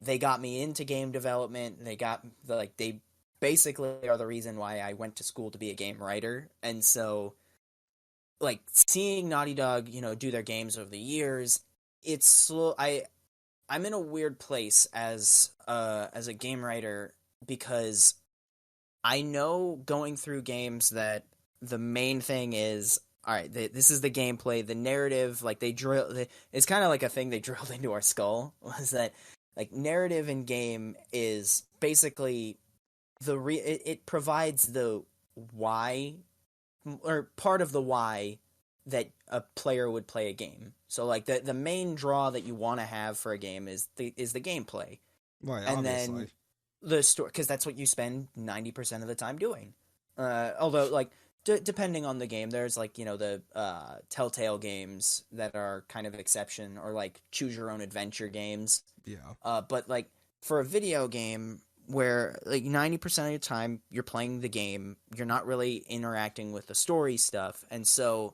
they got me into game development. They basically are the reason why I went to school to be a game writer. And so like seeing Naughty Dog, do their games over the years, it's slow. I'm in a weird place as a game writer because I know going through games that the main thing is all right. This is the gameplay, the narrative. Like it's kind of like a thing they drilled into our skull was that like narrative in game is basically it provides the why or part of the why that a player would play a game. So like the main draw that you want to have for a game is the gameplay. Right, And obviously. then the story, because that's what you spend 90% of the time doing. Although like depending on the game, there's like the Telltale games that are kind of exception, or like choose your own adventure games. Yeah. But like for a video game where like 90% of the time you're playing the game, you're not really interacting with the story stuff. And so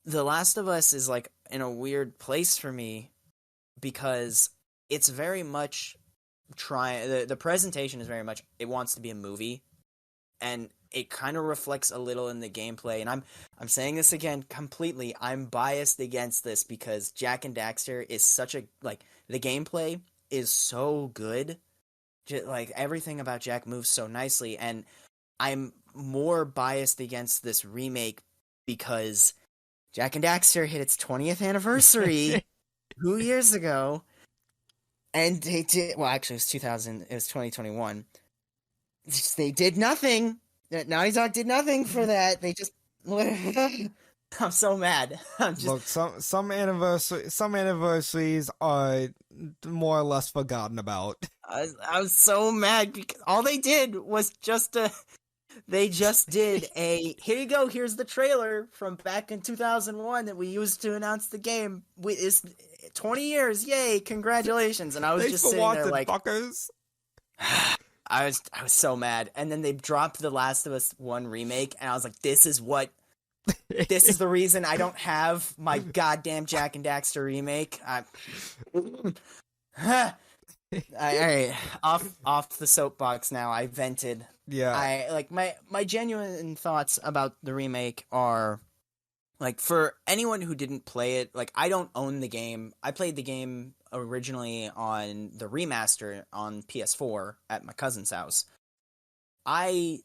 The Last of Us is like in a weird place for me because it's very much the presentation is very much it wants to be a movie, and it kind of reflects a little in the gameplay. And I'm saying this again completely. I'm biased against this because Jack and Daxter is such a like the gameplay is so good. Like everything about Jack moves so nicely, and I'm more biased against this remake because Jack and Daxter hit its 20th anniversary 2 years ago, and they did well. Actually, it was 2021. They did nothing. Naughty Dog did nothing for that. They just. I'm so mad. I'm just. Look, some anniversaries are more or less forgotten about. I was so mad because all they did was just they just did a here you go, here's the trailer from back in 2001 that we used to announce the game. It's 20 years, yay, congratulations. And I was Thanks just for sitting there watching, like fuckers. I was so mad. And then they dropped The Last of Us 1 remake and I was like, this is the reason I don't have my goddamn Jack and Daxter remake. All right, off the soapbox now. I vented. Yeah. I like my genuine thoughts about the remake are Like, for anyone who didn't play it, like, I don't own the game. I played the game originally on the remaster on PS4 at my cousin's house. I,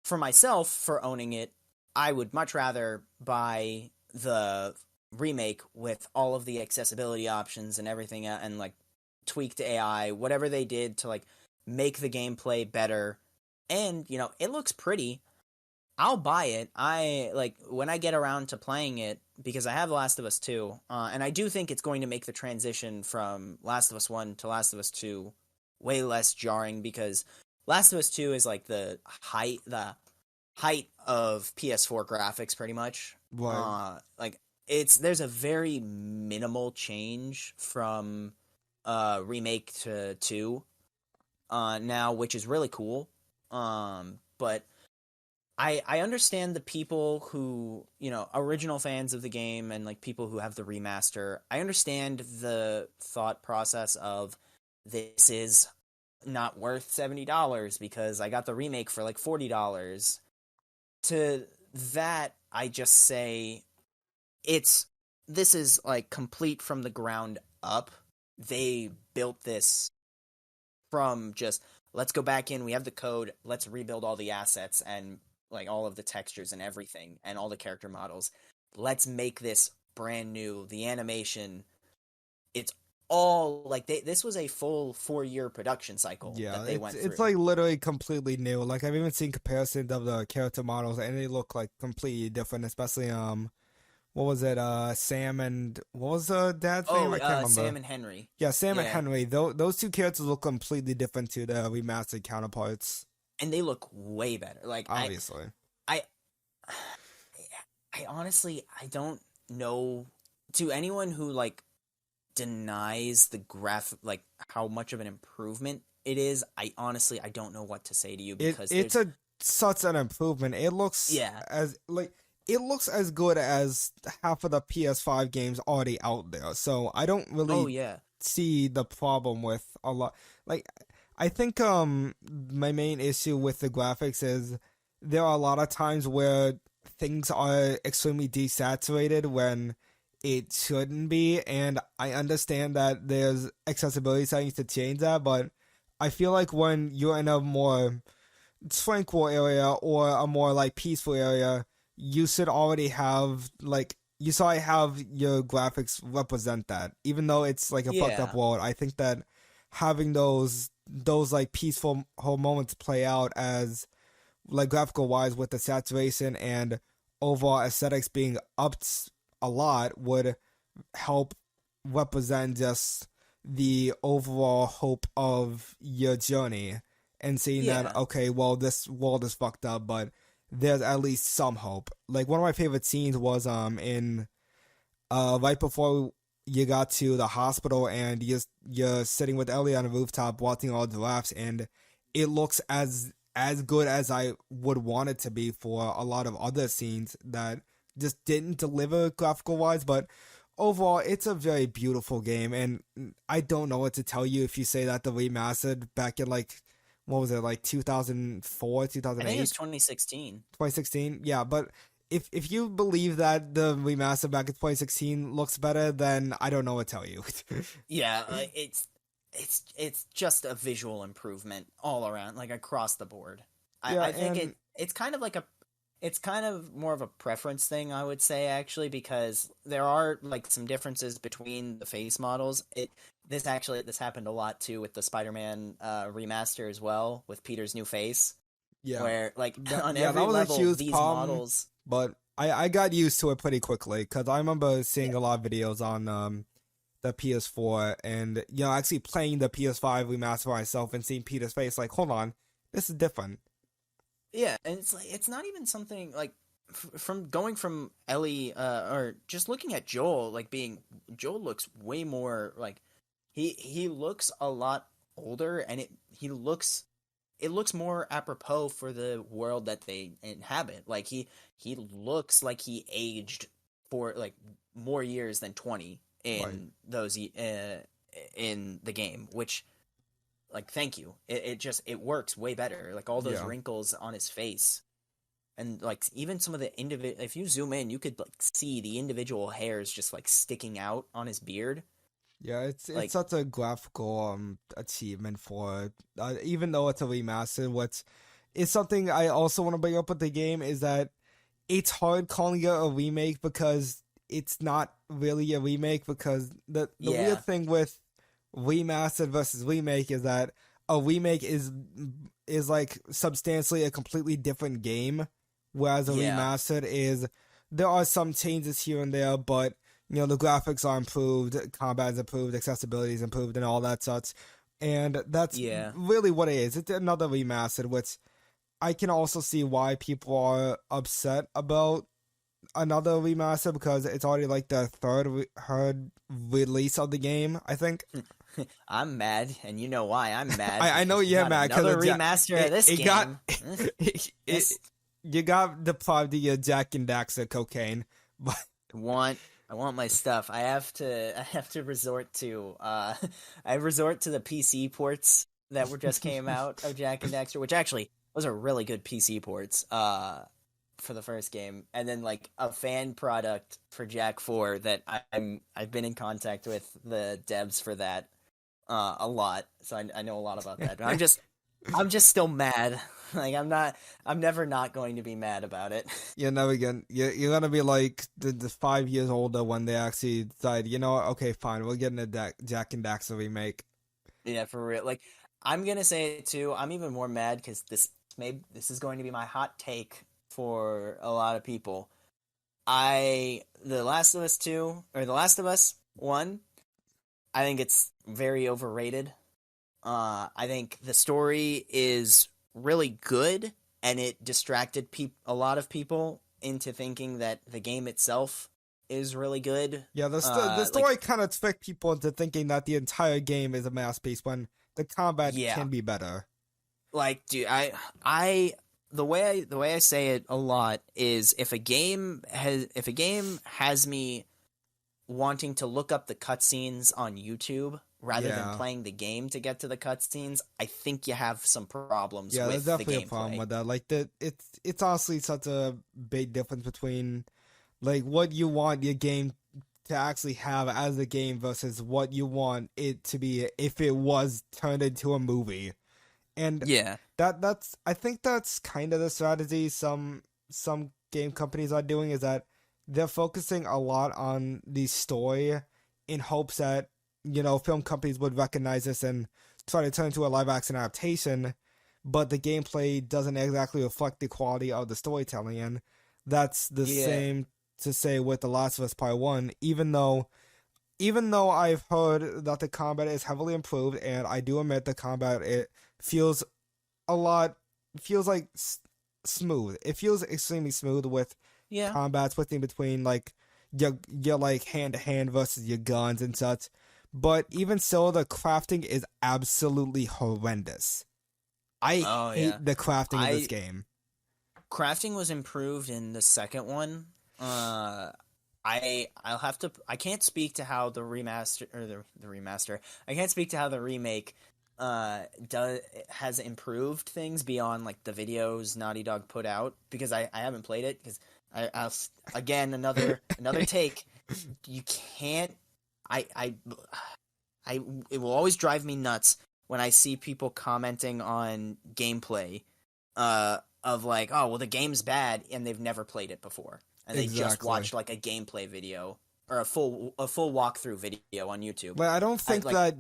for myself, for owning it, I would much rather buy the remake with all of the accessibility options and everything, and like tweaked AI, whatever they did to like make the gameplay better. And, it looks pretty. I'll buy it. I like when I get around to playing it, because I have Last of Us 2, and I do think it's going to make the transition from Last of Us 1 to Last of Us 2 way less jarring, because Last of Us 2 is like the height of PS4 graphics pretty much. Right. Like there's a very minimal change from remake to 2 now, which is really cool. But I understand the people who, original fans of the game and like people who have the remaster. I understand the thought process of, this is not worth $70 because I got the remake for like $40. To that, I just say, this is like complete from the ground up. They built this from just, let's go back in, we have the code, let's rebuild all the assets and like all of the textures and everything and all the character models. Let's make this brand new. The animation, it's all like this was a full 4-year production cycle that they went through. It's like literally completely new. Like I've even seen comparisons of the character models, and they look like completely different. Especially what was it? Sam and what was the dad's name? I can't remember. Sam and Henry. Yeah, Sam and Henry. Those two characters look completely different to the remastered counterparts. And they look way better. Like, obviously, I honestly, I don't know, to anyone who like denies the like how much of an improvement it is. I don't know what to say to you, because it's such an improvement. It looks it looks as good as half of the PS5 games already out there. So I don't really see the problem with a lot. Like, I think my main issue with the graphics is there are a lot of times where things are extremely desaturated when it shouldn't be, and I understand that there's accessibility settings to change that, but I feel like when you're in a more tranquil area or a more like peaceful area, you should already have your graphics represent that, even though it's like a fucked up world. I think that having those like peaceful whole moments play out as like graphical wise with the saturation and overall aesthetics being upped a lot would help represent just the overall hope of your journey, and seeing that, okay, well, this world is fucked up, but there's at least some hope. Like, one of my favorite scenes was in right before you got to the hospital, and you're sitting with Ellie on a rooftop watching all the giraffes, and it looks as good as I would want it to be for a lot of other scenes that just didn't deliver graphical wise. But overall, it's a very beautiful game, and I don't know what to tell you if you say that the remastered back in like, what was it, like 2004, 2008? I think it was 2016. 2016, yeah, but if you believe that the remaster back in 2016 looks better, then I don't know what to tell you. Yeah, it's just a visual improvement all around, like across the board. I think it's kind of like it's kind of more of a preference thing, I would say, actually, because there are like some differences between the face models. This happened a lot too with the Spider-Man remaster as well, with Peter's new face. Yeah, where like on every level these models. But I got used to it pretty quickly, because I remember seeing a lot of videos on the PS4, and actually playing the PS5 remaster myself and seeing Peter's face, like, hold on, this is different. Yeah, and it's like, it's not even something like from going from Ellie or just looking at Joel, like Joel looks way more like he looks a lot older, and it looks more apropos for the world that they inhabit. Like he looks like he aged for like more years than 20 in those in the game, which, like, thank you. It works way better. Like all those wrinkles on his face and like even some of the individual, if you zoom in, you could like see the individual hairs just like sticking out on his beard. Yeah, it's Like, such a graphical achievement for even though it's a remaster. What's is something I also want to bring up with the game is that it's hard calling it a remake because it's not really a remake because the weird yeah, thing with remastered versus remake is that a remake is like substantially a completely different game, whereas a yeah, remastered is there are some changes here and there, but the graphics are improved, combat's improved, accessibility is improved, and all that such. And that's yeah. really what it is. It's another remastered, which I can also see why people are upset about another remaster because it's already like the third release of the game, I think. I'm mad, and you know why I'm mad, I know because we you're got mad another because remaster of this it got game. it, This you got deprived of your Jack and Daxter cocaine, but want I want my stuff. I have to resort to I resort to the PC ports that were just came out of Jack and Daxter, which actually those are really good PC ports for the first game, and then like a fan product for Jack 4 that I've been in contact with the devs for that a lot, so I know a lot about that. But I'm just still mad. Like I'm never not going to be mad about it. you're never gonna you're gonna be like the 5 years older when they actually decide, okay, fine, we're getting a Jack and Daxter remake. Yeah, for real. Like I'm gonna say it too. I'm even more mad because this is going to be my hot take for a lot of people. The Last of Us 2 or The Last of Us 1, I think it's very overrated. I think the story is really good, and it distracted a lot of people into thinking that the game itself is really good. Yeah, the story kind of tricked people into thinking that the entire game is a masterpiece when the combat Yeah, can be better. like, dude, I, the way I say it a lot is if a game has me wanting to look up the cutscenes on YouTube rather than Yeah. playing the game to get to the cutscenes, I think you have some problems Yeah, there's with the definitely a problem gameplay. with that. Like it's honestly such a big difference between like what you want your game to actually have as a game versus what you want it to be if it was turned into a movie. And Yeah. that's I think that's kind of the strategy some game companies are doing is that they're focusing a lot on the story in hopes that film companies would recognize this and try to turn it into a live action adaptation, but the gameplay doesn't exactly reflect the quality of the storytelling. And that's the Yeah. same to say with The Last of Us Part 1, even though I've heard that the combat is heavily improved, and I do admit the combat it feels a lot feels like smooth. It feels extremely smooth with Yeah. combat switching between like your like hand to hand versus your guns and such. But even so, the crafting is absolutely horrendous. I Oh yeah. hate the crafting in this I game. Crafting was improved in the second one. Uh I can't speak to how the remaster or the remaster. I can't speak to how the remake does has improved things beyond like the videos Naughty Dog put out, because I haven't played it because again another take. You can't I I I It will always drive me nuts when I see people commenting on gameplay of like, oh well, the game's bad, and they've never played it before, and they just Exactly. watched like a gameplay video or a full walkthrough video on YouTube. But I don't I think like that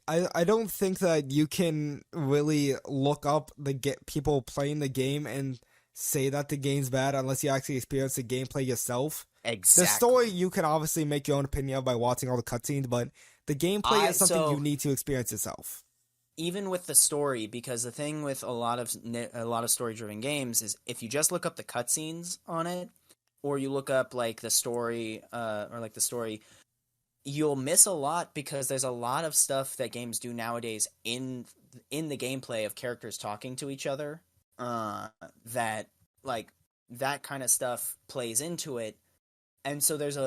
I don't think that you can really look up the get people playing the game and say that the game's bad unless you actually experience the gameplay yourself. The story exactly. you can obviously make your own opinion of by watching all the cutscenes, but the gameplay I is something you so need to experience yourself. Even with the story, because the thing with a lot of story driven games is if you just look up the cutscenes on it, or you look up like the story, you'll miss a lot, because there's a lot of stuff that games do nowadays in the gameplay of characters talking to each other, that like that kind of stuff plays into it. And so there's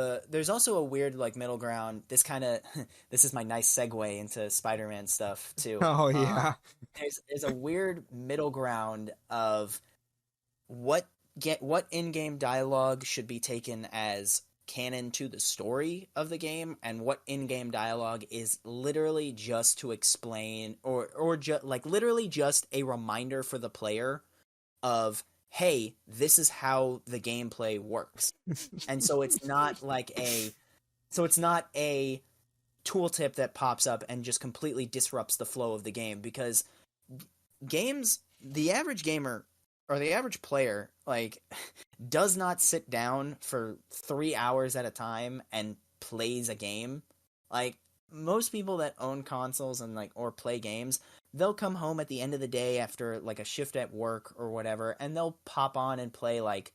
also a weird like middle ground. This is my nice segue into Spider-Man stuff too. Oh yeah. There's a weird middle ground of what what in-game dialogue should be taken as canon to the story of the game, and what in-game dialogue is literally just to explain or like literally just a reminder for the player of, hey, this is how the gameplay works. And so it's not a tooltip that pops up and just completely disrupts the flow of the game, because games, the average gamer or the average player, like, does not sit down for 3 hours at a time and plays a game. Like, most people that own consoles and like or play games, they'll come home at the end of the day after like a shift at work or whatever, and they'll pop on and play like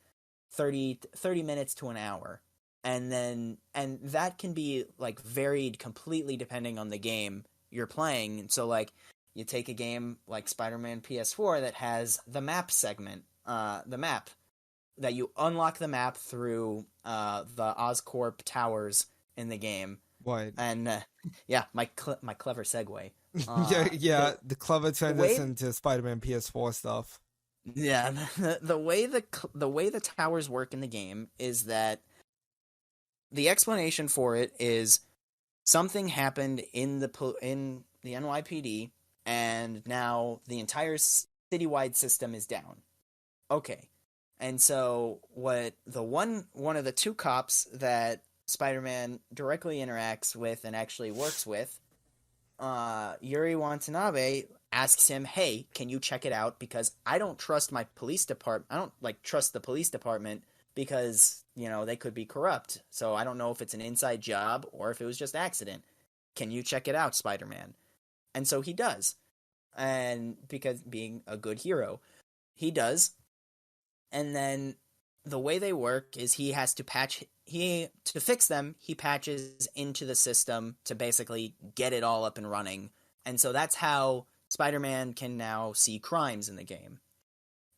30 minutes to an hour. And that can be like varied completely depending on the game you're playing. And so like you take a game like Spider-Man PS4 that has the map segment, the map that you unlock the map through the Oscorp towers in the game. What? And yeah, my clever segue. The clever transition to Spider-Man PS4 stuff. Yeah, the way the towers work in the game is that the explanation for it is something happened in the NYPD, and now the entire citywide system is down. Okay, and so what one of the two cops that Spider-Man directly interacts with and actually works with, Yuri Watanabe, asks him, hey, can you check it out? Because I don't trust my police department. I don't trust the police department because, they could be corrupt. So I don't know if it's an inside job or if it was just accident. Can you check it out, Spider-Man? And so he does. And because being a good hero, he does. And then the way they work is he has to to fix them, he patches into the system to basically get it all up and running. And so that's how Spider-Man can now see crimes in the game.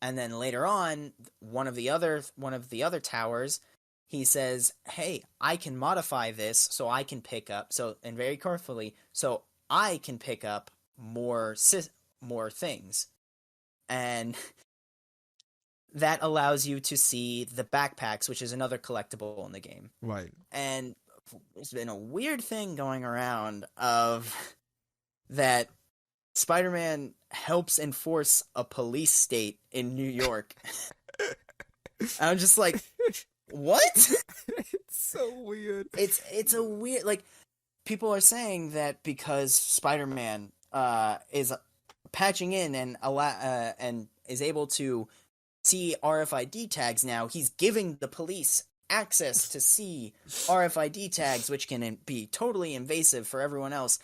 And then later on, one of the other towers, he says, hey, I can modify this so I can pick up, and very carefully, so I can pick up more things. And that allows you to see the backpacks, which is another collectible in the game. Right. And there's been a weird thing going around of that Spider-Man helps enforce a police state in New York. I'm just like, what? It's so weird. It's a weird, like, people are saying that because Spider-Man is patching in and is able to see RFID tags now, he's giving the police access to see RFID tags, which can be totally invasive for everyone else.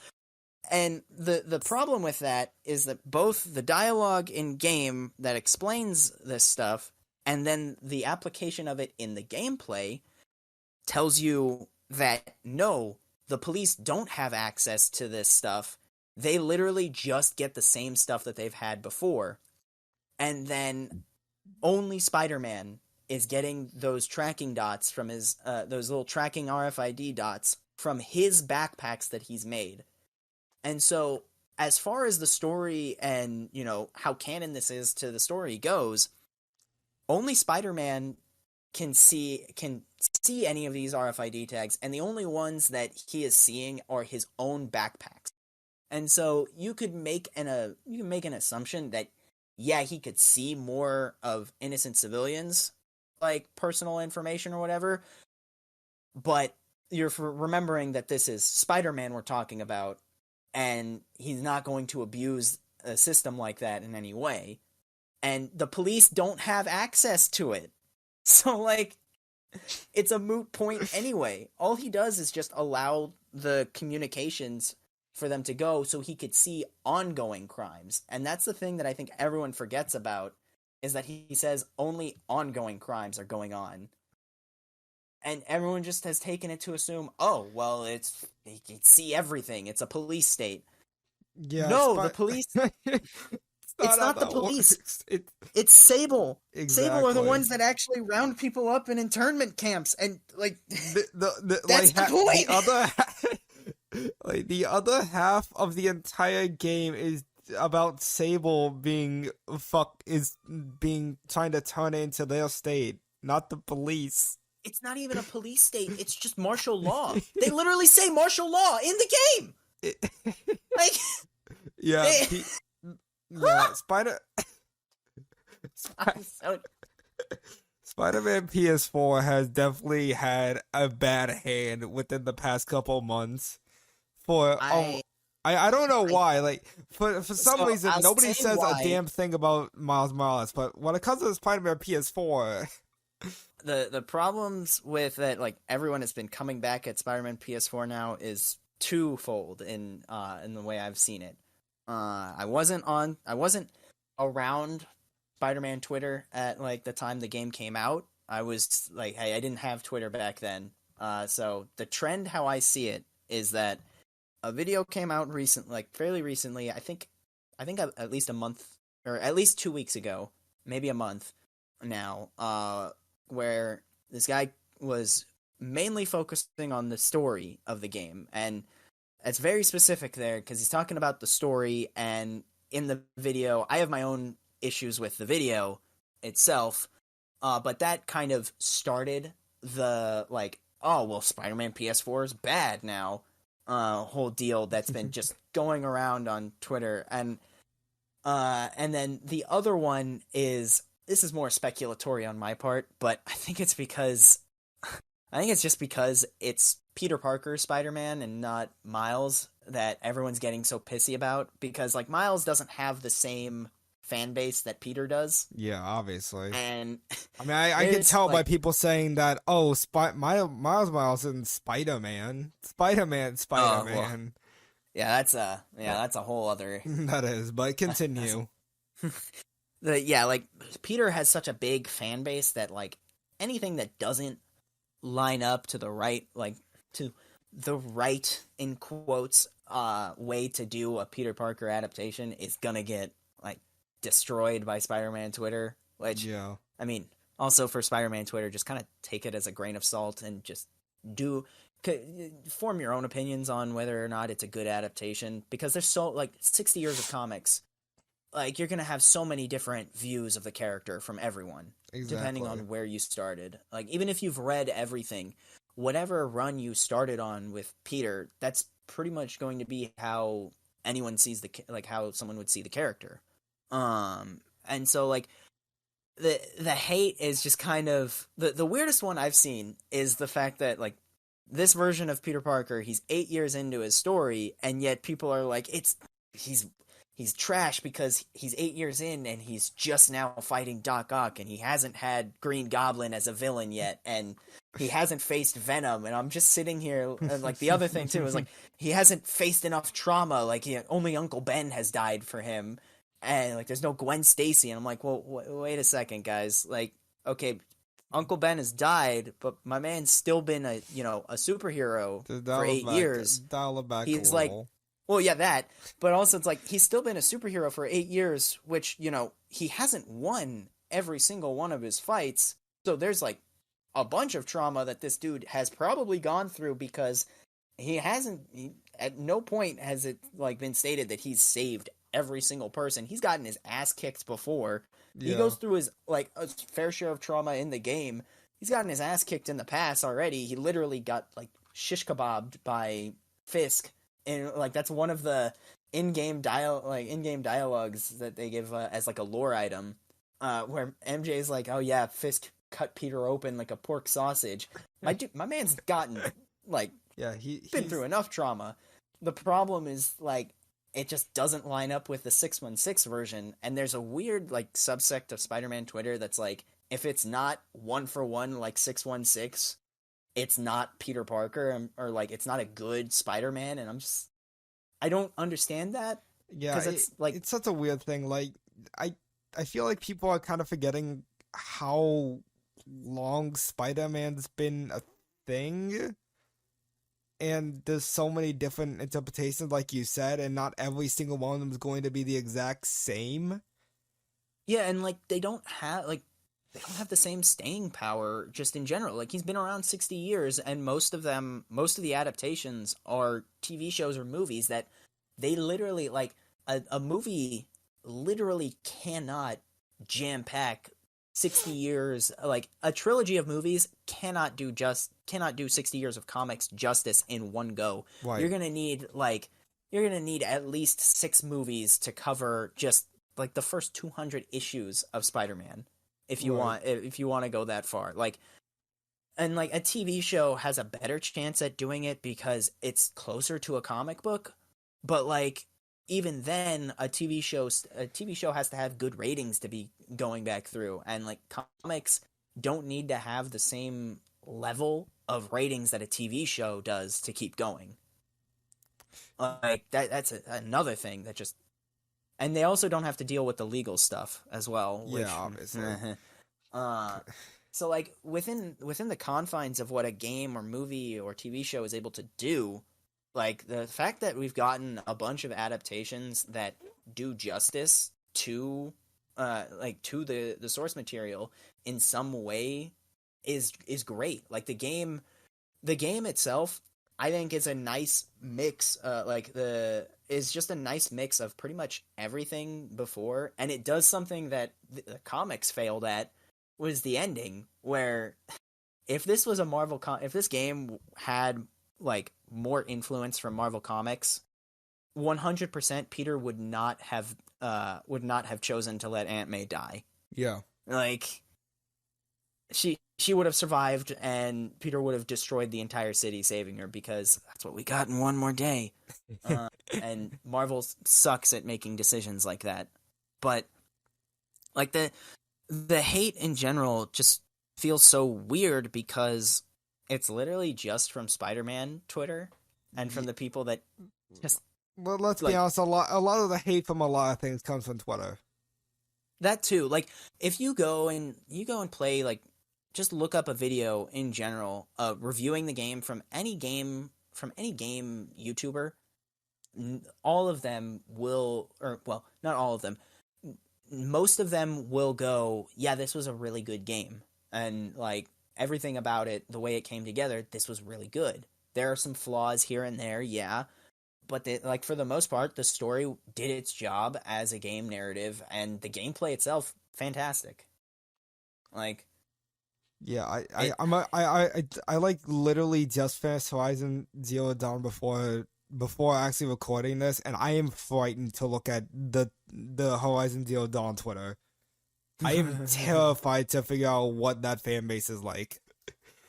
And the problem with that is that both the dialogue in game that explains this stuff and then the application of it in the gameplay tells you that no, the police don't have access to this stuff. They literally just get the same stuff that they've had before. And then only Spider-Man is getting those tracking dots from his those little tracking RFID dots from his backpacks that he's made. And so, as far as the story and, how canon this is to the story goes, only Spider-Man can see any of these RFID tags, and the only ones that he is seeing are his own backpacks. And so you could make an assumption that, yeah, he could see more of innocent civilians, like personal information or whatever, but you're remembering that this is Spider-Man we're talking about, and he's not going to abuse a system like that in any way. And the police don't have access to it. So, like, it's a moot point anyway. All he does is just allow the communications for them to go so he could see ongoing crimes. And that's the thing that I think everyone forgets about, is that he says only ongoing crimes are going on. And everyone just has taken it to assume, oh, well, he can see everything. It's a police state. Yeah. No, the police. It's not the police. It's Sable. Exactly. Sable are the ones that actually round people up in internment camps, and like that's the point. The other half of the entire game is about Sable being being trying to turn it into their state, not the police. It's not even a police state. It's just martial law. They literally say martial law in the game. Like, yeah, yeah, Spider-Man PS4 has definitely had a bad hand within the past couple months. I don't know why. Like for some reason, nobody says a damn thing about Miles Morales. But when it comes to Spider-Man PS4, the problems with that, like everyone has been coming back at Spider-Man PS4 now, is twofold in the way I've seen it. I wasn't around Spider-Man Twitter at like the time the game came out. I was like, hey, I didn't have Twitter back then. So the trend, how I see it, is that a video came out fairly recently. I think at least a month, or at least 2 weeks ago, maybe a month now, where this guy was mainly focusing on the story of the game, and it's very specific there because he's talking about the story. And in the video, I have my own issues with the video itself, but that kind of started the like, oh well, Spider-Man PS4 is bad now. Whole deal that's been just going around on Twitter. And then the other one is, this is more speculatory on my part, but I think it's just because it's Peter Parker's Spider-Man and not Miles that everyone's getting so pissy about, because like Miles doesn't have the same fan base that Peter does. Yeah, obviously. And I mean, I can tell by people saying that, oh, Miles Morales and Spider-Man. Well, yeah, that's a whole other. That is, but continue. Like Peter has such a big fan base that like anything that doesn't line up to the right, in quotes, way to do a Peter Parker adaptation is gonna get like destroyed by Spider-Man Twitter, which, yeah. I mean, also for Spider-Man Twitter, just kind of take it as a grain of salt and just form your own opinions on whether or not it's a good adaptation, because there's so, like, 60 years of comics, like, you're gonna have so many different views of the character from everyone, depending on where you started. Like, even if you've read everything, whatever run you started on with Peter, that's pretty much going to be how anyone sees how someone would see the character. And so like the hate is just kind of the weirdest one I've seen is the fact that like this version of Peter Parker, he's 8 years into his story, and yet people are like, he's trash because he's 8 years in and he's just now fighting Doc Ock, and he hasn't had Green Goblin as a villain yet, and he hasn't faced Venom. And I'm just sitting here, and like the other thing too is like, he hasn't faced enough trauma, like only Uncle Ben has died for him. And like, there's no Gwen Stacy, and I'm like, well, wait a second, guys. Like, okay, Uncle Ben has died, but my man's still been a superhero for 8 years. He's like, well, yeah, that, but also it's like he's still been a superhero for 8 years, which he hasn't won every single one of his fights. So there's like a bunch of trauma that this dude has probably gone through, because at no point has it like been stated that he's saved every single person. He's gotten his ass kicked before. Yeah. He goes through his like a fair share of trauma in the game. He's gotten his ass kicked in the past already. He literally got like shish kebabbed by Fisk, and like that's one of the in-game dialogues that they give as like a lore item, where MJ's like, "Oh yeah, Fisk cut Peter open like a pork sausage." My man's gotten like, yeah, he's been through enough trauma. The problem is like, it just doesn't line up with the 616 version, and there's a weird like subsect of Spider-Man Twitter that's like, if it's not one for one like 616, it's not Peter Parker, or like it's not a good Spider-Man, and I don't understand that. Yeah, it's such a weird thing. Like I feel like people are kind of forgetting how long Spider-Man's been a thing. And there's so many different interpretations, like you said, and not every single one of them is going to be the exact same. Yeah, and like they don't have the same staying power just in general. Like, he's been around 60 years, and most of the adaptations are TV shows or movies that they literally like a movie literally cannot jam pack 60 years, like a trilogy of movies cannot do 60 years of comics justice in one go. Right. You're gonna need at least 6 movies to cover just like the first 200 issues of Spider-Man if you Right. want to go that far. And like a TV show has a better chance at doing it because it's closer to a comic book, but like even then a TV show has to have good ratings to be going back through, and like comics don't need to have the same level of ratings that a TV show does to keep going. Like that's another thing that just, and they also don't have to deal with the legal stuff as well, which Yeah, obviously. uh so like within the confines of what a game or movie or TV show is able to do, like the fact that we've gotten a bunch of adaptations that do justice to to the source material in some way is great. Like the game itself, I think is a nice mix. Is just a nice mix of pretty much everything before, and it does something that the comics failed at, was the ending. Where if this was if this game had like more influence from Marvel Comics, 100% Peter would not have chosen to let Aunt May die. Yeah. Like she would have survived, and Peter would have destroyed the entire city, saving her, because that's what we got in one more day. And Marvel sucks at making decisions like that. But like the hate in general just feels so weird because it's literally just from Spider-Man Twitter and from the people that just Well, let's be like honest. A lot of the hate from a lot of things comes from Twitter. that too. Like if you go and play, like just look up a video in general reviewing the game from any game YouTuber, all of them will, or well, not all of them, most of them will go, yeah, this was a really good game, and like everything about it, the way it came together, this was really good. There are some flaws here and there, yeah, but like for the most part, the story did its job as a game narrative, and the gameplay itself, fantastic. Like Yeah, it, I like literally just finished Horizon Zero Dawn before actually recording this, and I am frightened to look at the Horizon Zero Dawn Twitter. I am terrified to figure out what that fan base is like.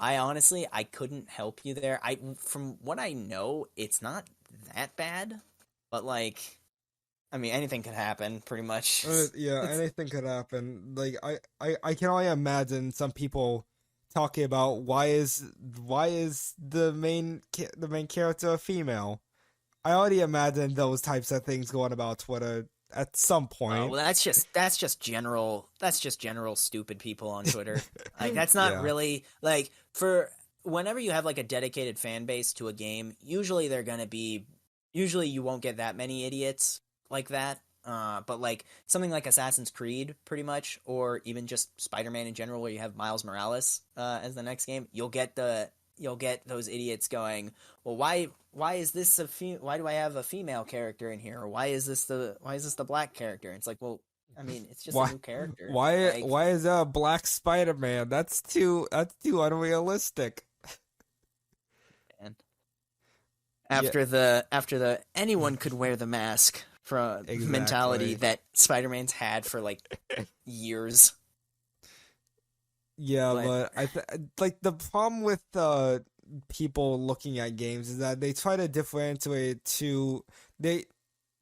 I couldn't help you there. From what I know, it's not that bad, but like, I mean, anything could happen, pretty much. Yeah, anything could happen. Like I can only imagine some people talking about why is the main character a female. I already imagine those types of things going about Twitter at some point. Well, that's just general stupid people on Twitter. Like that's not Yeah. really like, for whenever you have like a dedicated fan base to a game, usually you won't get that many idiots like that. But like something like Assassin's Creed, pretty much, or even just Spider-Man in general, where you have Miles Morales as the next game, you'll get those idiots going, well, why is this why do I have a female character in here? Or why is this the black character? And it's like, well, I mean, it's just Why a new character. why Like, why is there a black Spider-Man? That's too unrealistic. and Yeah, after the anyone could wear the mask for mentality exactly. that Spider-Man's had for like years. Yeah, But but like the problem with people looking at games is that they try to differentiate to they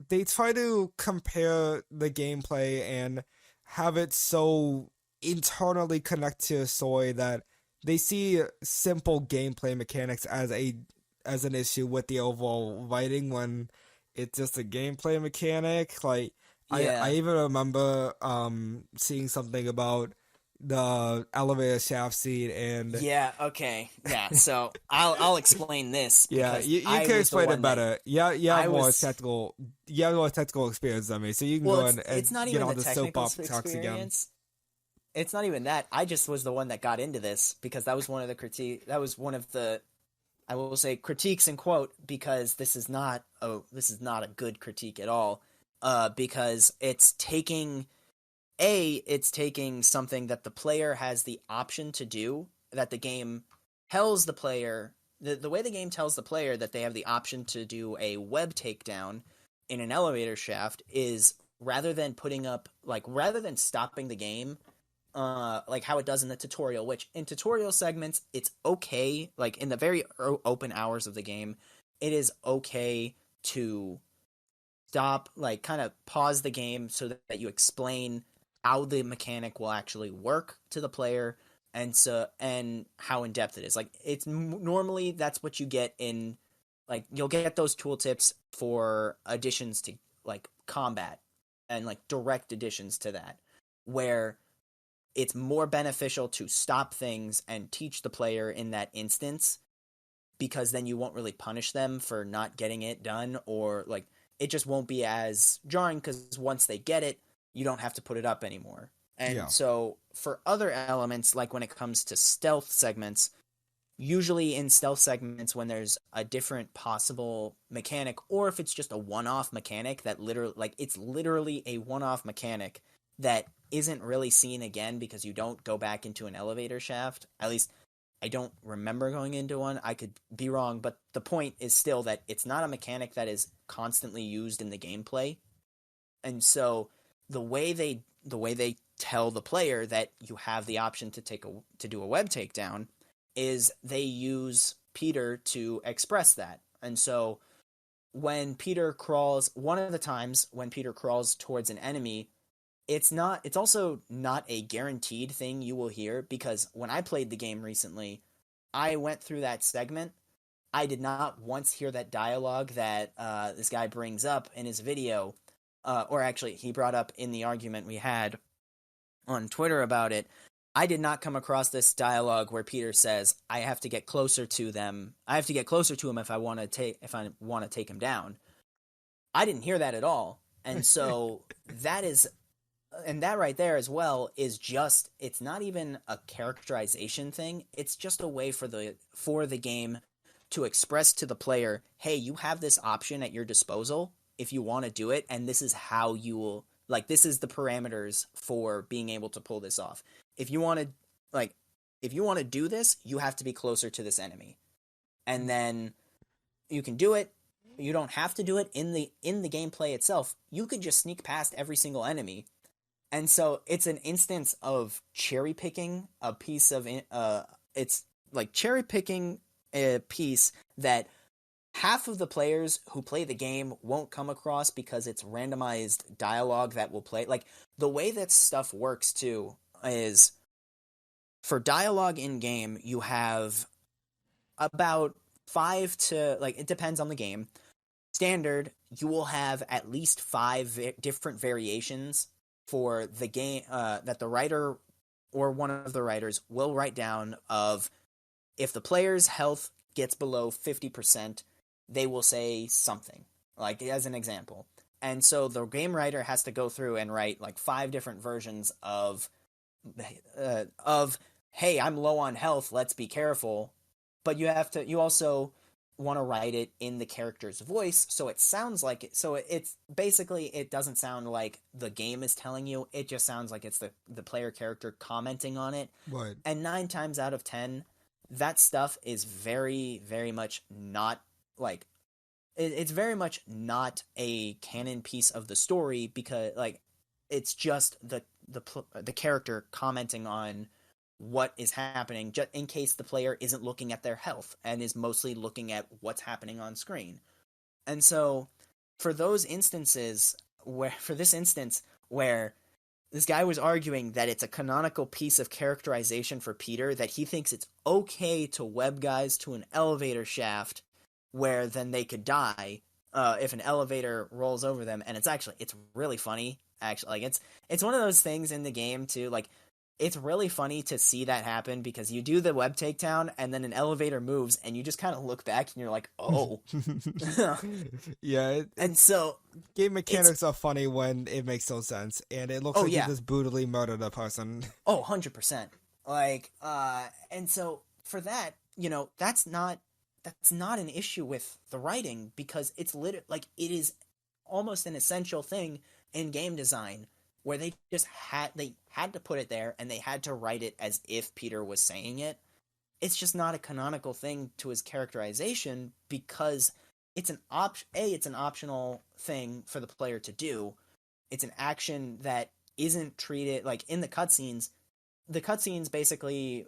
they try to compare the gameplay and have it so internally connect to a story that they see simple gameplay mechanics as an issue with the overall writing when it's just a gameplay mechanic. Like I yeah, even remember seeing something about the elevator shaft scene and yeah, okay, yeah. So I'll explain this yeah, because you I can was the explain it one that better. Yeah, I was. you have more technical experience than me, so you can Well, go it's in it's and not get even on the the technical soapbox talks again. experience. It's not even that. I just was the one that got into this because that was one of the, I will say, critiques in quote, because this is not a good critique at all. because it's taking something that the player has the option to do, that the game tells the player, the way the game tells the player that they have the option to do a web takedown in an elevator shaft is, rather than stopping the game, like how it does in the tutorial, which in tutorial segments, it's okay, like in the very open hours of the game, it is okay to stop, like kind of pause the game so that you explain how the mechanic will actually work to the player, and how in depth it is. Like it's normally that's what you get in, like you'll get those tooltips for additions to like combat and like direct additions to that, where it's more beneficial to stop things and teach the player in that instance, because then you won't really punish them for not getting it done, or like it just won't be as jarring because once they get it, you don't have to put it up anymore. And Yeah. so for other elements, like when it comes to stealth segments, usually in stealth segments, when there's a different possible mechanic, or if it's just a one-off mechanic that literally, like it's literally a one-off mechanic that isn't really seen again because you don't go back into an elevator shaft. At least I don't remember going into one. I could be wrong, but the point is still that it's not a mechanic that is constantly used in the gameplay. And so the way they tell the player that you have the option to do a web takedown is they use Peter to express that. And so one of the times when Peter crawls towards an enemy, it's also not a guaranteed thing you will hear, because when I played the game recently, I went through that segment. I did not once hear that dialogue that this guy brings up in his video, or actually he brought up in the argument we had on Twitter about it. I did not come across this dialogue where Peter says, "I have to get closer to them. I have to get closer to him if I want to take him down." I didn't hear that at all, and so that is and that right there as well is just, it's not even a characterization thing. It's just a way for the game to express to the player, hey, you have this option at your disposal if you want to do it, and this is how you will, like, this is the parameters for being able to pull this off. If you want to, like, if you want to do this, you have to be closer to this enemy, and then you can do it. You don't have to do it in the gameplay itself. You could just sneak past every single enemy. And so it's an instance of cherry picking a piece of it's like cherry picking a piece that half of the players who play the game won't come across, because it's randomized dialogue that will play. Like the way that stuff works too is, for dialogue in game, you have about 5 to, like, it depends on the game. Standard, you will have at least 5 different variations for the game that the writer or one of the writers will write down of, if the player's health gets below 50%, they will say something, like as an example. And so the game writer has to go through and write like 5 different versions of hey, I'm low on health, let's be careful. But you also want to write it in the character's voice, so it sounds like it. So it's basically, it doesn't sound like the game is telling you. It just sounds like it's the player character commenting on it. Right. And 9 times out of 10, that stuff is very, very much not like it's very much not a canon piece of the story, because like it's just the character commenting on what is happening, just in case the player isn't looking at their health and is mostly looking at what's happening on screen. And so for those instances for this instance where this guy was arguing that it's a canonical piece of characterization for Peter, that he thinks it's okay to web guys to an elevator shaft where then they could die if an elevator rolls over them. And it's really funny, actually. Like it's one of those things in the game too, like it's really funny to see that happen, because you do the web takedown and then an elevator moves and you just kind of look back and you're like, oh. Yeah, And so game mechanics are funny when it makes no sense, and it looks like yeah. you just brutally murdered a person. 100%. Like, and so for that, that's not an issue with the writing, because it's literally like, it is almost an essential thing in game design, where they had to put it there and they had to write it as if Peter was saying it. It's just not a canonical thing to his characterization because it's an optional thing for the player to do. It's an action that isn't treated like in the cutscenes. The cutscenes basically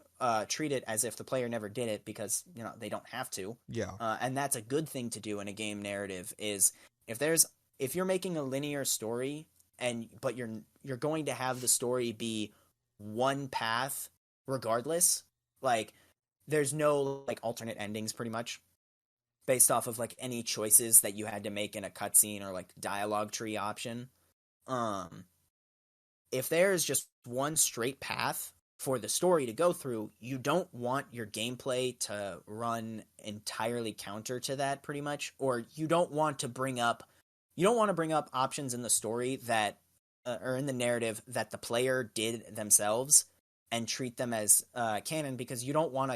treat it as if the player never did it because they don't have to. Yeah. And that's a good thing to do in a game narrative. Is if you're making a linear story but you're going to have the story be one path regardless, like there's no like alternate endings pretty much based off of like any choices that you had to make in a cutscene or like dialogue tree option. Um, if there's just one straight path for the story to go through, you don't want your gameplay to run entirely counter to that pretty much, or you don't want to bring up options in the story that or in the narrative that the player did themselves and treat them as canon, because you don't want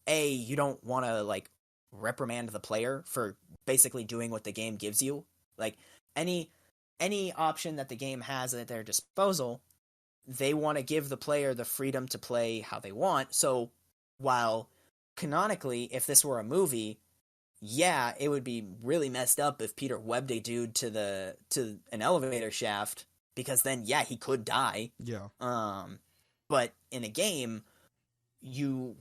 to like reprimand the player for basically doing what the game gives you. Like any option that the game has at their disposal, they want to give the player the freedom to play how they want. So while canonically, if this were a movie, yeah, it would be really messed up if Peter webbed a dude to an elevator shaft, because then yeah, he could die. Yeah. But in a game, you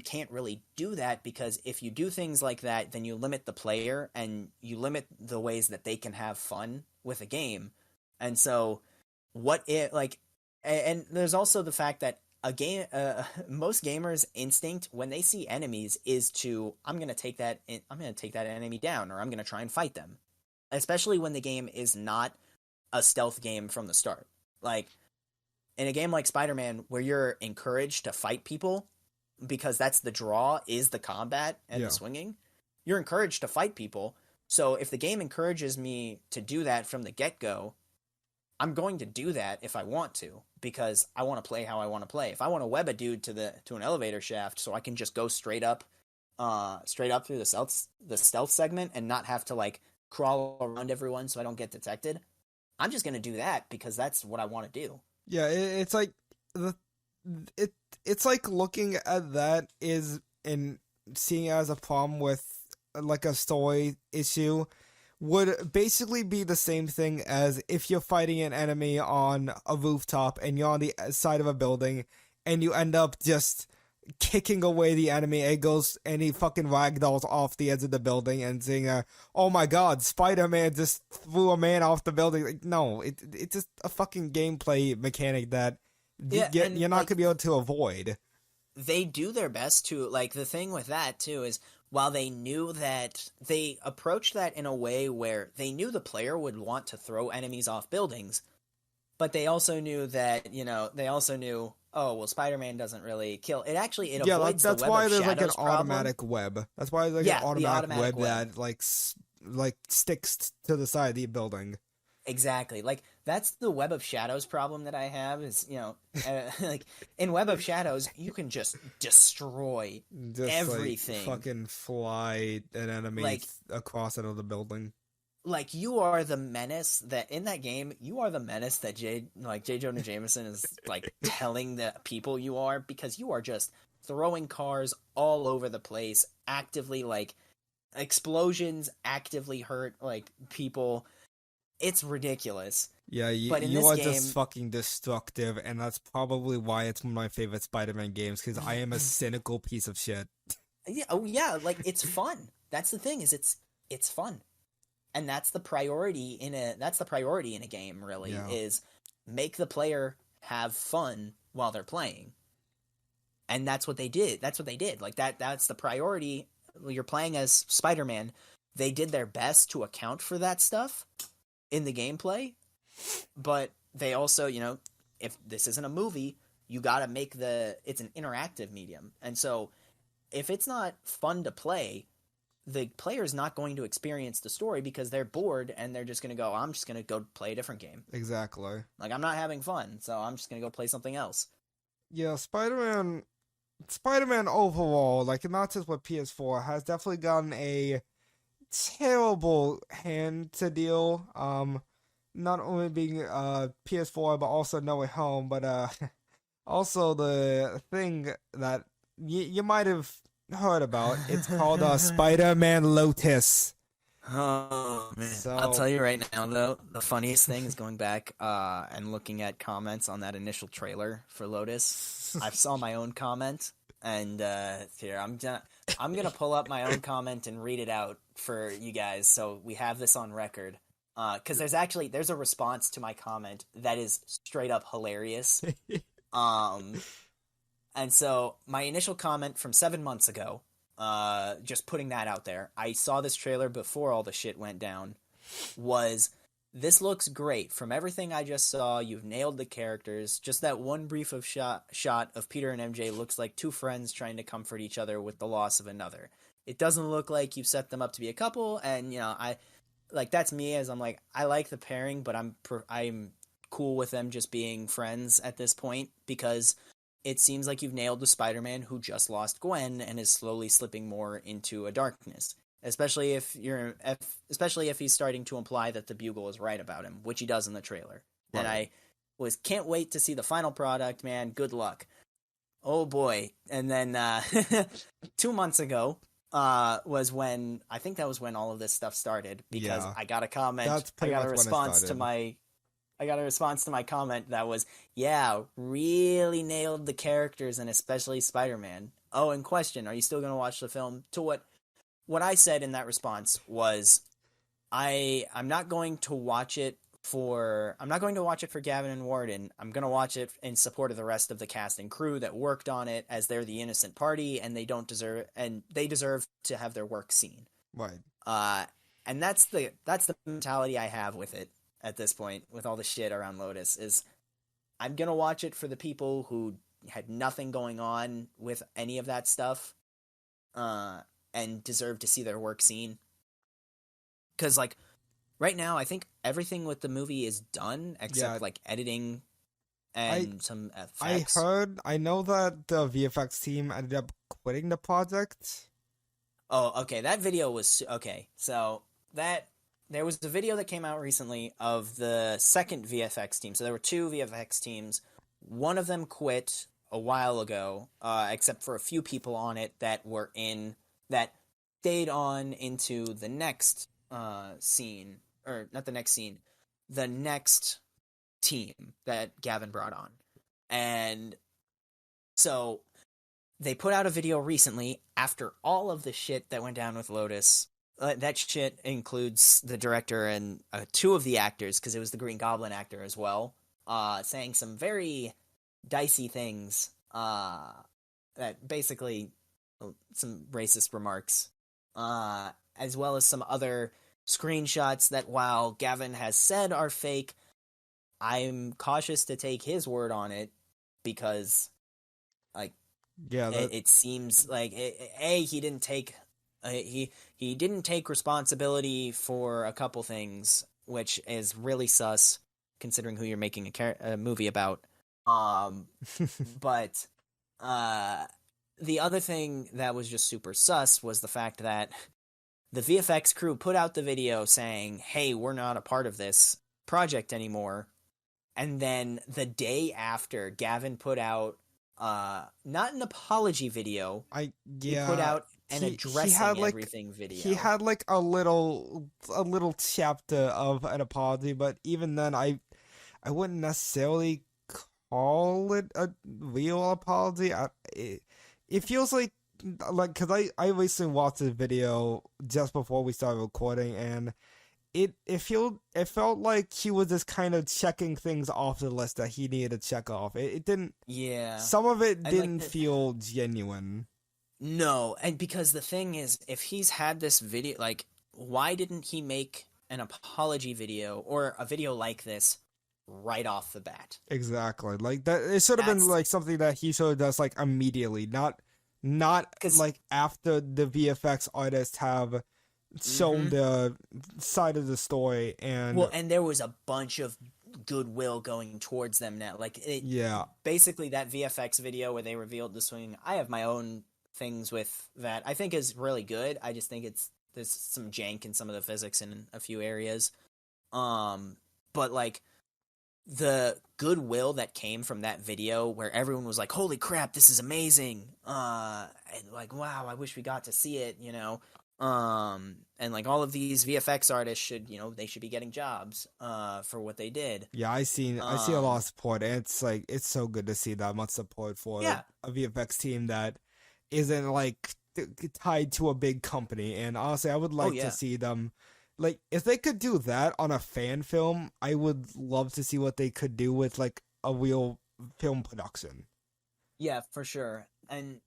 can't really do that, because if you do things like that, then you limit the player and you limit the ways that they can have fun with a game. And so and there's also the fact that most gamers' instinct when they see enemies is to I'm going to take that enemy down, or I'm going to try and fight them. Especially when the game is not a stealth game from the start. Like in a game like Spider-Man, where you're encouraged to fight people because that's the draw, is the combat and the swinging, you're encouraged to fight people. So if the game encourages me to do that from the get-go, I'm going to do that if I want to, because I want to play how I want to play. If I want to web a dude to an elevator shaft so I can just go straight up through the stealth segment and not have to like crawl around everyone so I don't get detected, I'm just going to do that because that's what I want to do. Yeah, it's like it's like looking at that and seeing it as a problem with like a story issue would basically be the same thing as if you're fighting an enemy on a rooftop and you're on the side of a building and you end up just kicking away the enemy and he fucking ragdolls off the edge of the building and saying, oh my god, Spider-Man just threw a man off the building. Like, no, it's just a fucking gameplay mechanic that you're not gonna be able to avoid. They do their best to, like, the thing with that too is, while they knew that, they approached that in a way where they knew the player would want to throw enemies off buildings, but they also knew that, oh, well, Spider-Man doesn't really kill. It avoids that's the web why of there's like an shadows problem. automatic web. That's why there's like an automatic web that like sticks to the side of the building. Exactly. Like, that's the Web of Shadows problem that I have is, like, in Web of Shadows, you can just destroy everything. Like, fucking fly an enemy across another building. Like, you are the menace that, in that game, you are the menace that J. Jonah Jameson is, like, telling the people you are, because you are just throwing cars all over the place, actively, like, explosions actively hurt, like, people. It's ridiculous. Yeah, you are just fucking destructive, and that's probably why it's one of my favorite Spider-Man games, because I am a cynical piece of shit. Yeah, oh yeah, like, it's fun. That's the thing, is it's fun. And that's the priority in a game, really, is make the player have fun while they're playing. And that's what they did. Like, that's the priority. You're playing as Spider-Man. They did their best to account for that stuff in the gameplay, but they also, if this isn't a movie, you gotta make it's an interactive medium. And so if it's not fun to play, the player's not going to experience the story because they're bored and they're just going to go, I'm just going to go play a different game. Exactly. Like, I'm not having fun, so I'm just going to go play something else. Yeah, Spider-Man overall, like, not just with PS4, has definitely gotten a terrible hand to deal. Not only being PS4 but also No Way Home, but also the thing that you might have heard about. It's called Spider-Man Lotus. Oh man, I'll So tell you right now though, the funniest thing is going back and looking at comments on that initial trailer for Lotus. I saw my own comment, and here I'm gonna pull up my own comment and read it out for you guys, so we have this on record. Because there's a response to my comment that is straight up hilarious. Um, and so my initial comment from 7 months ago, just putting that out there, I saw this trailer before all the shit went down, was this looks great. From everything I just saw, you've nailed the characters. Just that one brief of shot of Peter and MJ looks like two friends trying to comfort each other with the loss of another. It doesn't look like you've set them up to be a couple, and I like that's me as I'm like I like the pairing, but I'm cool with them just being friends at this point because it seems like you've nailed the Spider-Man who just lost Gwen and is slowly slipping more into a darkness. Especially if he's starting to imply that the Bugle is right about him, which he does in the trailer. Right. And I can't wait to see the final product, man. Good luck. Oh boy. And then 2 months ago was when I think that was when all of this stuff started because I got a comment. I got a response to my comment that was, yeah, really nailed the characters and especially Spider-Man. Oh, and question, are you still going to watch the film? To what I said in that response was, I'm not going to watch it for Gavin and Warden. I'm going to watch it in support of the rest of the cast and crew that worked on it, as they're the innocent party and they deserve to have their work seen. Right. And that's the mentality I have with it at this point, with all the shit around Lotus, is I'm going to watch it for the people who had nothing going on with any of that stuff, and deserve to see their work seen. Because, like, right now, I think everything with the movie is done, except, like, editing and some effects. I know that the VFX team ended up quitting the project. Oh, okay, that video was, okay, so there was a video that came out recently of the second VFX team. So there were two VFX teams. One of them quit a while ago, except for a few people on it that stayed on into the next scene, or not the next scene, the next team that Gavin brought on. And so they put out a video recently after all of the shit that went down with Lotus. That shit includes the director and two of the actors, because it was the Green Goblin actor as well, saying some very dicey things, that basically some racist remarks, as well as some other screenshots that, while Gavin has said are fake, I'm cautious to take his word on it, because, like, it seems like he didn't take he didn't take responsibility for a couple things, which is really sus considering who you're making a movie about. But the other thing that was just super sus was the fact that the VFX crew put out the video saying, "Hey, we're not a part of this project anymore." And then the day after, Gavin put out not an apology video. He put out an addressing everything video. He had like a little chapter of an apology, but even then, I wouldn't necessarily call it a real apology. It feels like because I recently watched the video just before we started recording, and it felt like he was just kind of checking things off the list that he needed to check off. It didn't. Yeah. Some of it didn't feel genuine. No, and because the thing is, if he's had this video, like, why didn't he make an apology video or a video like this right off the bat? Exactly. Like that, it should have been like something that he should have done like immediately, not like after the VFX artists have shown the side of the story. And and there was a bunch of goodwill going towards them now. Like, basically that VFX video where they revealed the swing. I have my own things with that I think is really good. I just think it's there's some jank in some of the physics in a few areas. But like the goodwill that came from that video where everyone was like, holy crap, this is amazing. And like, wow, I wish we got to see it, you know. And like all of these VFX artists should, you know, they should be getting jobs for what they did. Yeah, I see a lot of support, and it's like it's so good to see that much support for Yeah. a VFX team that isn't like tied to a big company. And honestly, I would like to see them, like, if they could do that on a fan film, I would love to see what they could do with like a real film production. Yeah, for sure. And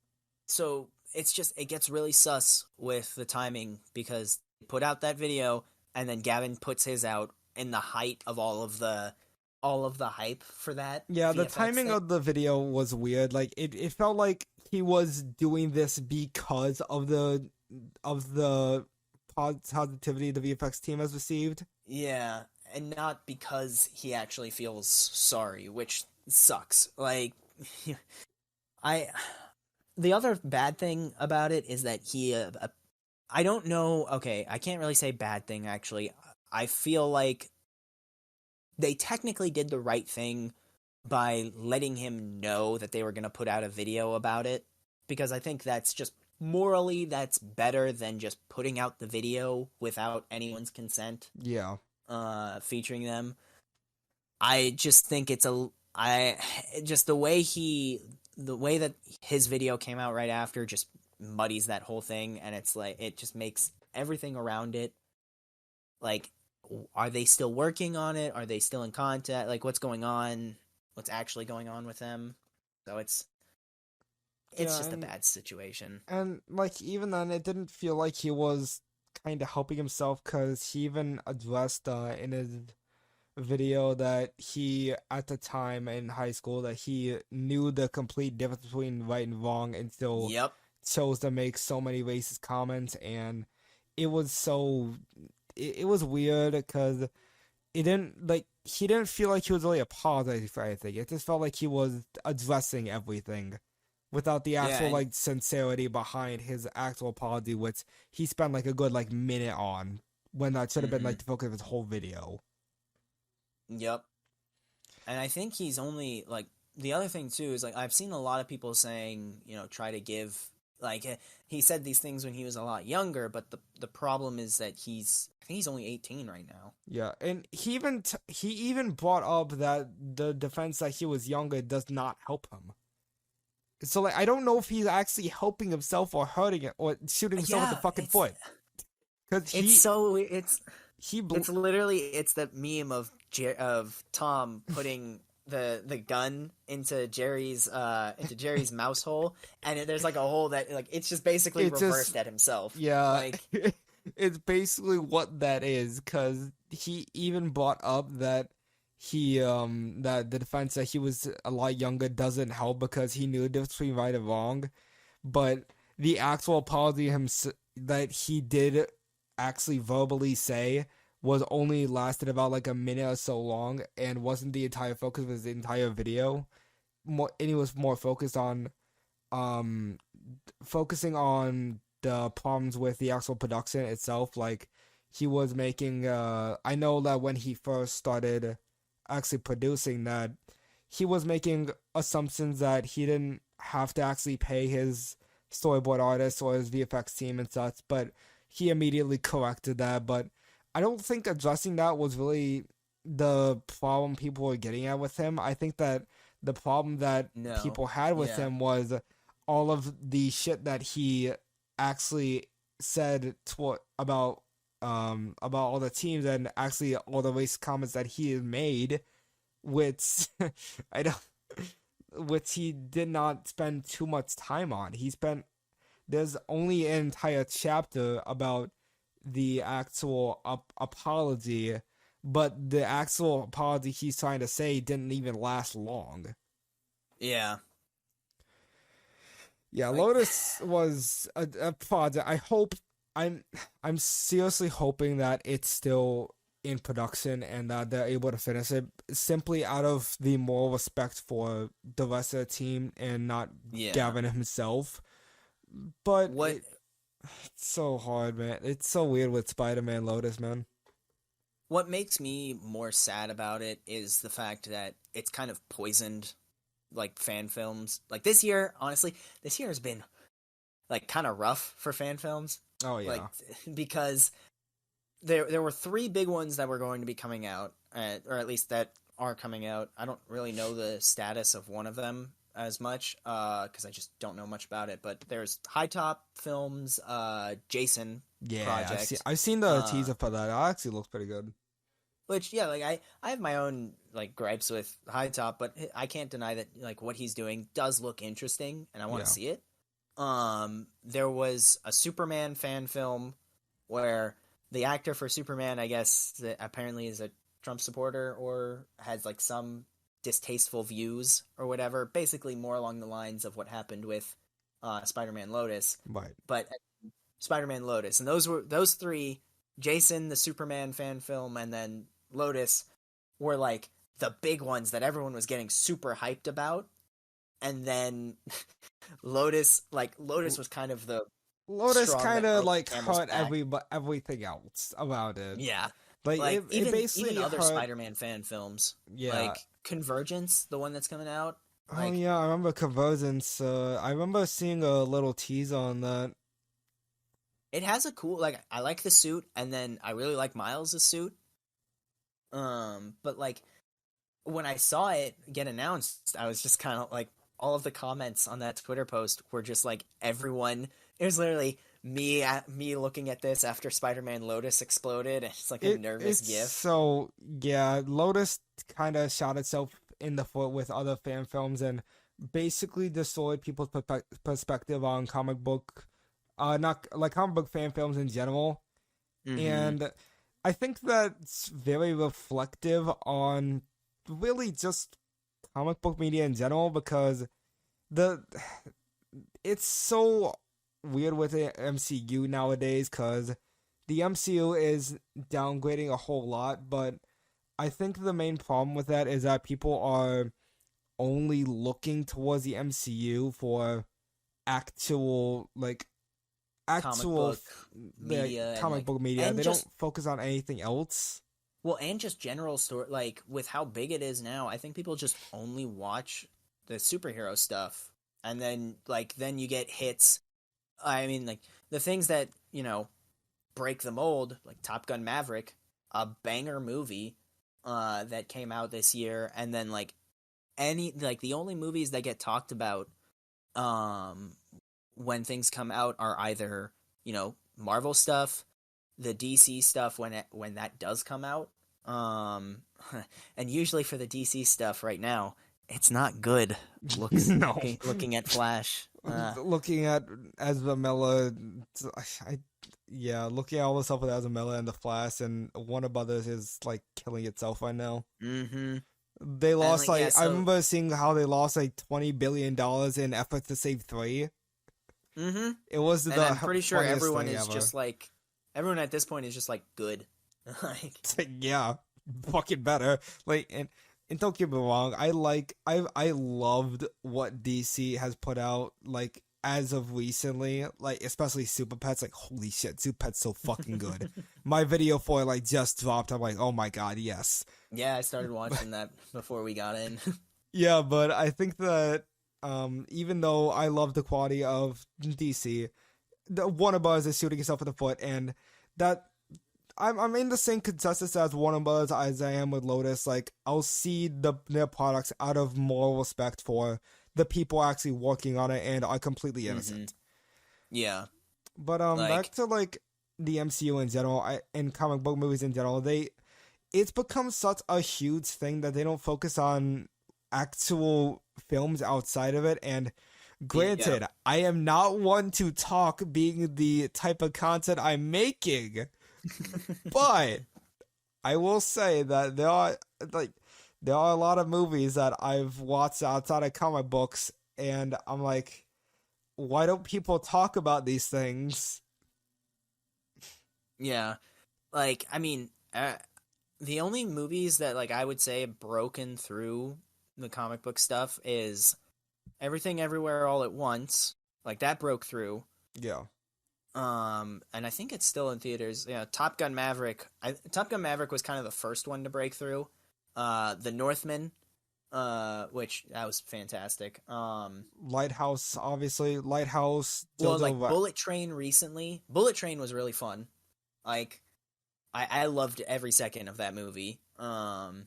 so it's just it gets really sus with the timing because they put out that video and then Gavin puts his out in the height of all of the hype for that. Yeah, the VFX timing thing. of the video was weird. Like it felt like he was doing this because of the positivity the VFX team has received. Yeah, and not because he actually feels sorry, which sucks. Like I the other bad thing about it is that I don't know, okay, I can't really say bad thing actually. I feel like they technically did the right thing by letting him know that they were going to put out a video about it, because I think that's just morally that's better than just putting out the video without anyone's consent. Yeah. Featuring them. I just think it's just the way that his video came out right after just muddies that whole thing, and it's like it just makes everything around it like, are they still working on it? Are they still in contact? Like, what's going on? What's actually going on with them? So it's just a bad situation. And like even then, it didn't feel like he was kind of helping himself, because he even addressed in his video that he, at the time in high school, that he knew the complete difference between right and wrong and still Yep. chose to make so many racist comments. And it was it was weird because he didn't feel like he was really apologizing for anything. It just felt like he was addressing everything without the actual like sincerity behind his actual apology, which he spent like a good like minute on, when that should have been like the focus of his whole video. Yep. And I think he's only like, the other thing too is like I've seen a lot of people saying, you know, try to give, like, he said these things when he was a lot younger, but the problem is that I think he's only 18 right now. Yeah, and he even brought up that the defense that he was younger does not help him. So like I don't know if he's actually helping himself or hurting it or shooting himself with the fucking foot. Because it's literally the meme of Tom putting the gun into Jerry's mouse hole, and there's like a hole that like it's just basically reversed at himself. Yeah, like it's basically what that is, because he even brought up that that the defense that he was a lot younger doesn't help because he knew the difference between right and wrong, but the actual apology that he did actually verbally say was only lasted about like a minute or so long and wasn't the entire focus of his entire video. And he was more focused on focusing on the problems with the actual production itself. Like he was making I know that when he first started actually producing that, he was making assumptions that he didn't have to actually pay his storyboard artist or his VFX team and such, but he immediately corrected that. But I don't think addressing that was really the problem people were getting at with him. I think that the problem that people had with him was all of the shit that he actually said about all the teams, and actually all the racist comments that he had made, which which he did not spend too much time on. There's only an entire chapter about the actual apology, but the actual apology he's trying to say didn't even last long. Yeah. Yeah, Lotus was a project. I'm seriously hoping that it's still in production and that they're able to finish it, simply out of the moral respect for the rest of the team and not Gavin himself. But It's so hard, man. It's so weird with Spider-Man Lotus, man. What makes me more sad about it is the fact that it's kind of poisoned like fan films. Like this year, honestly, this year has been like kind of rough for fan films. Oh Like yeah. because there were three big ones that were going to be coming out, or at least that are coming out. I don't really know the status of one of them as much because I just don't know much about it. But there's High Top Films, Jason Yeah, project, I've seen the uh, teaser for that. It actually looks pretty good. which yeah, like I have my own like gripes with High Top, but I can't deny that like what he's doing does look interesting, and I want to Yeah. see it. There was a Superman fan film where the actor for Superman, I guess, that apparently is a Trump supporter or has like some distasteful views or whatever. Basically, more along the lines of what happened with Spider-Man Lotus, Right. but Spider-Man Lotus, and those three, Jason, the Superman fan film, and then Lotus, were like the big ones that everyone was getting super hyped about. And then Lotus was kind of the Lotus straw kind that of broke like the camel's hurt back. everything else about it. Yeah. Like Like it even basically other hurt. Spider-Man fan films, Yeah. like Convergence, the one that's coming out, Oh like yeah, I remember Convergence. I remember seeing a little teaser on that. it has a cool like I like the suit and then I really like Miles' suit. But like when I saw it get announced, I was just kind of like all of the comments on that Twitter post were just like everyone. It was literally me looking at this after Spider-Man Lotus exploded, and it's like a nervous It's gif. so yeah. Lotus kind of shot itself in the foot with other fan films and basically destroyed people's perspective on comic book, not like comic book fan films in general. Mm-hmm. And I think that's very reflective on really just comic book media in general because the it's so weird with the MCU nowadays because the MCU is downgrading a whole lot, but I think the main problem with that is that people are only looking towards the MCU for actual Comic actual book like media and comic like book media. and They don't just focus on anything else. well and just general story like with how big it is now. I think people just only watch the superhero stuff, and then you get hits. I mean, like the things that break the mold, like Top Gun Maverick, a banger movie that came out this year, and then like any like the only movies that get talked about um when things come out are either Marvel stuff, the DC stuff when that does come out, um, and usually for the DC stuff right now, it's not good. No. Looking at Flash, Looking at Ezra Miller, I yeah, looking at all the stuff with Ezra Miller and the Flash and Warner Brothers is like killing itself right now. mm-hmm, They and lost like yeah, like I so remember seeing how they lost like $20 billion in efforts to save three. mm-hmm, It was and the I'm pretty sure funniest thing ever. everyone at this point is just like good, like It's like yeah, fucking better. Like and don't get me wrong, I loved what DC has put out like as of recently, like especially Super Pets. Like holy shit, Super Pets so fucking good. My video for it like just dropped. I'm like, oh my god, yes. yeah, I started watching that before we got in. Yeah, but I think that even though I love the quality of DC, the Warner Bros is shooting itself in the foot, and that I'm in the same consensus as Warner Bros as I am with Lotus. Like I'll see their products out of more respect for the people actually working on it and are completely Mm-hmm. innocent. Yeah, But back like to like the MCU in general, and comic book movies in general, it's become such a huge thing that they don't focus on actual films outside of it. And yeah. granted, I am not one to talk being the type of content I'm making, but I will say that like there are a lot of movies that I've watched outside of comic books, and I'm like, why don't people talk about these things? Yeah, like I mean, the only movies that like I would say have broken through the comic book stuff is Everything Everywhere All at Once. Like that broke through. Yeah, And I think it's still in theaters. Yeah, Top Gun Maverick. Top Gun Maverick was kind of the first one to break through. The Northman, which that was fantastic. Lighthouse, obviously. Lighthouse, Well, Jojo. like Bullet Train recently. Bullet Train was really fun. Like, I loved every second of that movie. And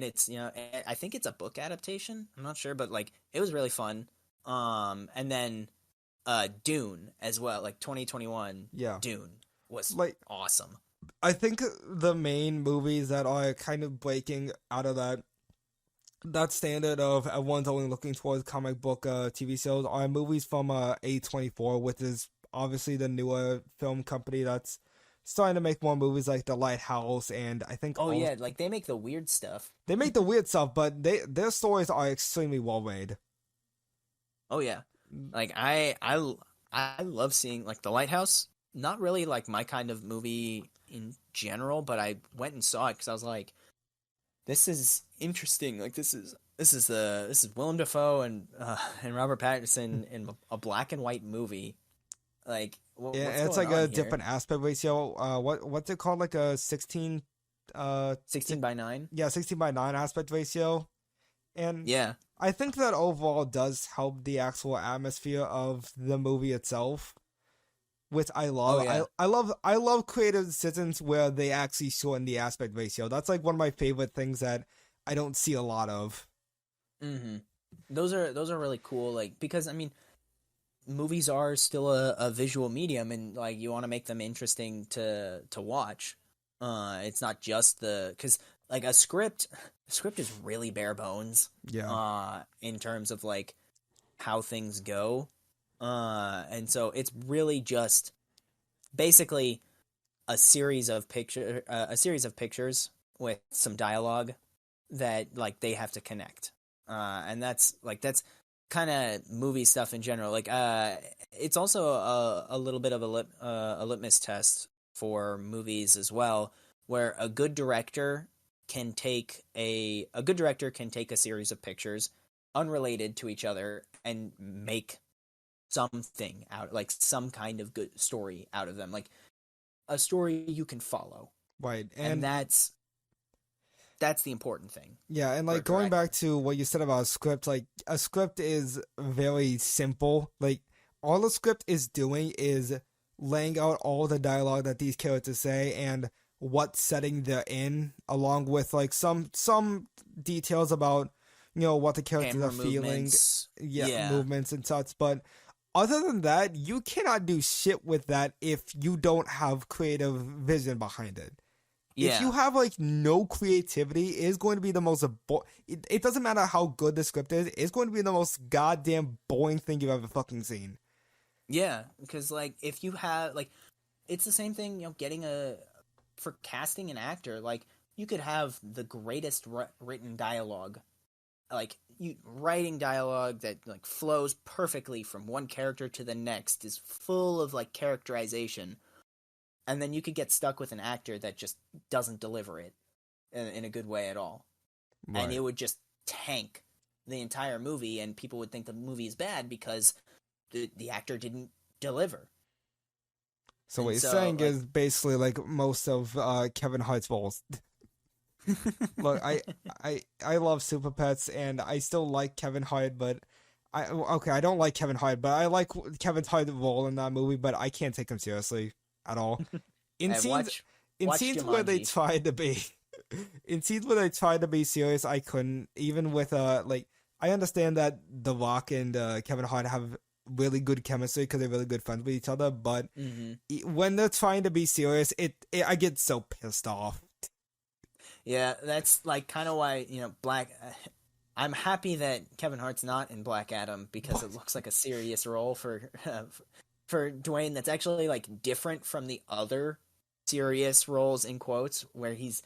it's, I think it's a book adaptation. I'm not sure, but like it was really fun. And then Dune as well, like 2021. Yeah. Dune was Like, awesome. I think the main movies that are kind of breaking out of that standard of everyone's only looking towards comic book TV shows are movies from A24, which is obviously the newer film company that's starting to make more movies like The Lighthouse, and I think Oh yeah, like they make the weird stuff. they make the weird stuff, but their stories are extremely well made. Oh yeah, like I love seeing like The Lighthouse. Not really like my kind of movie in general, but I went and saw it because I was like, this is interesting. Like this is Willem Dafoe and Robert Pattinson in a black and white movie. Like Yeah, what's it's going like a on here? different aspect ratio. What's it called? Like a 16 16:9. yeah, 16:9 aspect ratio. And Yeah. I think that overall does help the actual atmosphere of the movie itself, which I Oh love. yeah. I love creative decisions where they actually shorten the aspect ratio. That's like one of my favorite things that I don't see a lot of. Mm-hmm. Those are really cool. Like because I mean, movies are still a visual medium, and like you want to make them interesting to watch. It's not just because like a script is really bare bones. Yeah. In terms of like how things go. And so it's really just basically a series of pictures with some dialogue that like they have to connect. And that's kind of movie stuff in general. Like it's also a little bit of a litmus test for movies as well, where a good director can take a series of pictures unrelated to each other and make something out, like some kind of good story out of them, like a story you can follow. Right. And And that's the important thing yeah, and for a like going director. back to what you said about a script, like a script is very simple. Like all a script is doing is laying out all the dialogue that these characters say and what setting they're in, along with like some details about what the characters are Camera feeling, movements. yeah, Yeah. movements and such. But other than that, you cannot do shit with that if you don't have creative vision behind it. If you Yeah. have like no creativity, it's going to be the most it doesn't matter how good the script is, it's going to be the most goddamn boring thing you've ever fucking seen. Yeah, because like if you have like it's the same thing, getting a for casting an actor, like you could have the greatest written dialogue, like you writing dialogue that like flows perfectly from one character to the next, is full of like characterization, and then you could get stuck with an actor that just doesn't deliver it in a good way at all, and Right. it would just tank the entire movie, and people would think the movie is bad because the actor didn't deliver. So what And you're so saying like is basically like most of Kevin Hart's roles. Look, I love Super Pets and I still like Kevin Hart, but I don't like Kevin Hart, but I like Kevin Hart's role in that movie, but I can't take him seriously at all. In hey, scenes in watch scenes where they Jumanji. tried to be in scenes where they tried to be serious, I couldn't. Even with like I understand that The Rock and Kevin Hart have really good chemistry because they're really good friends with each other, but Hmm. when they're trying to be serious, I get so pissed off. Yeah, that's like kind of why Black. I'm happy that Kevin Hart's not in Black Adam because it looks like a serious role for Dwayne. That's actually like different from the other serious roles in quotes where he's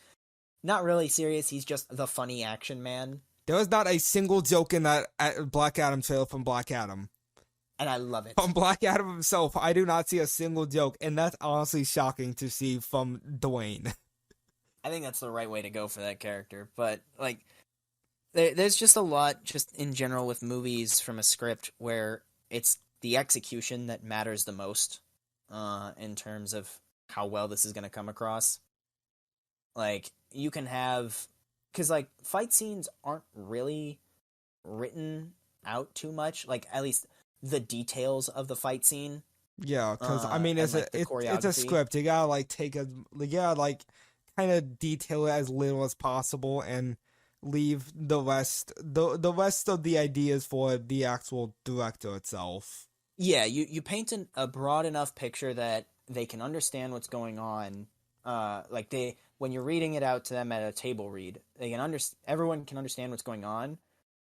not really serious. He's just the funny action man, There was not a single joke in that Black Adam trailer from Black Adam. and I love From it. Black Adam himself, I do not see a single joke, and that's honestly shocking to see from Dwayne. I think that's the right way to go for that character. But like, there's just a lot, just in general, with movies from a script where it's the execution that matters the most. in terms of how well this is going to come across. Like, you can have, because like fight scenes aren't really written out too much, like at least the details of the fight scene, Yeah, because I mean, and it's like the it's a choreography. script. You gotta like like kind of detail it as little as possible and leave the rest of the ideas for the actual director itself. Yeah, you paint a broad enough picture that they can understand what's going on. Like they when you're reading it out to them at a table read, they can everyone can understand what's going on,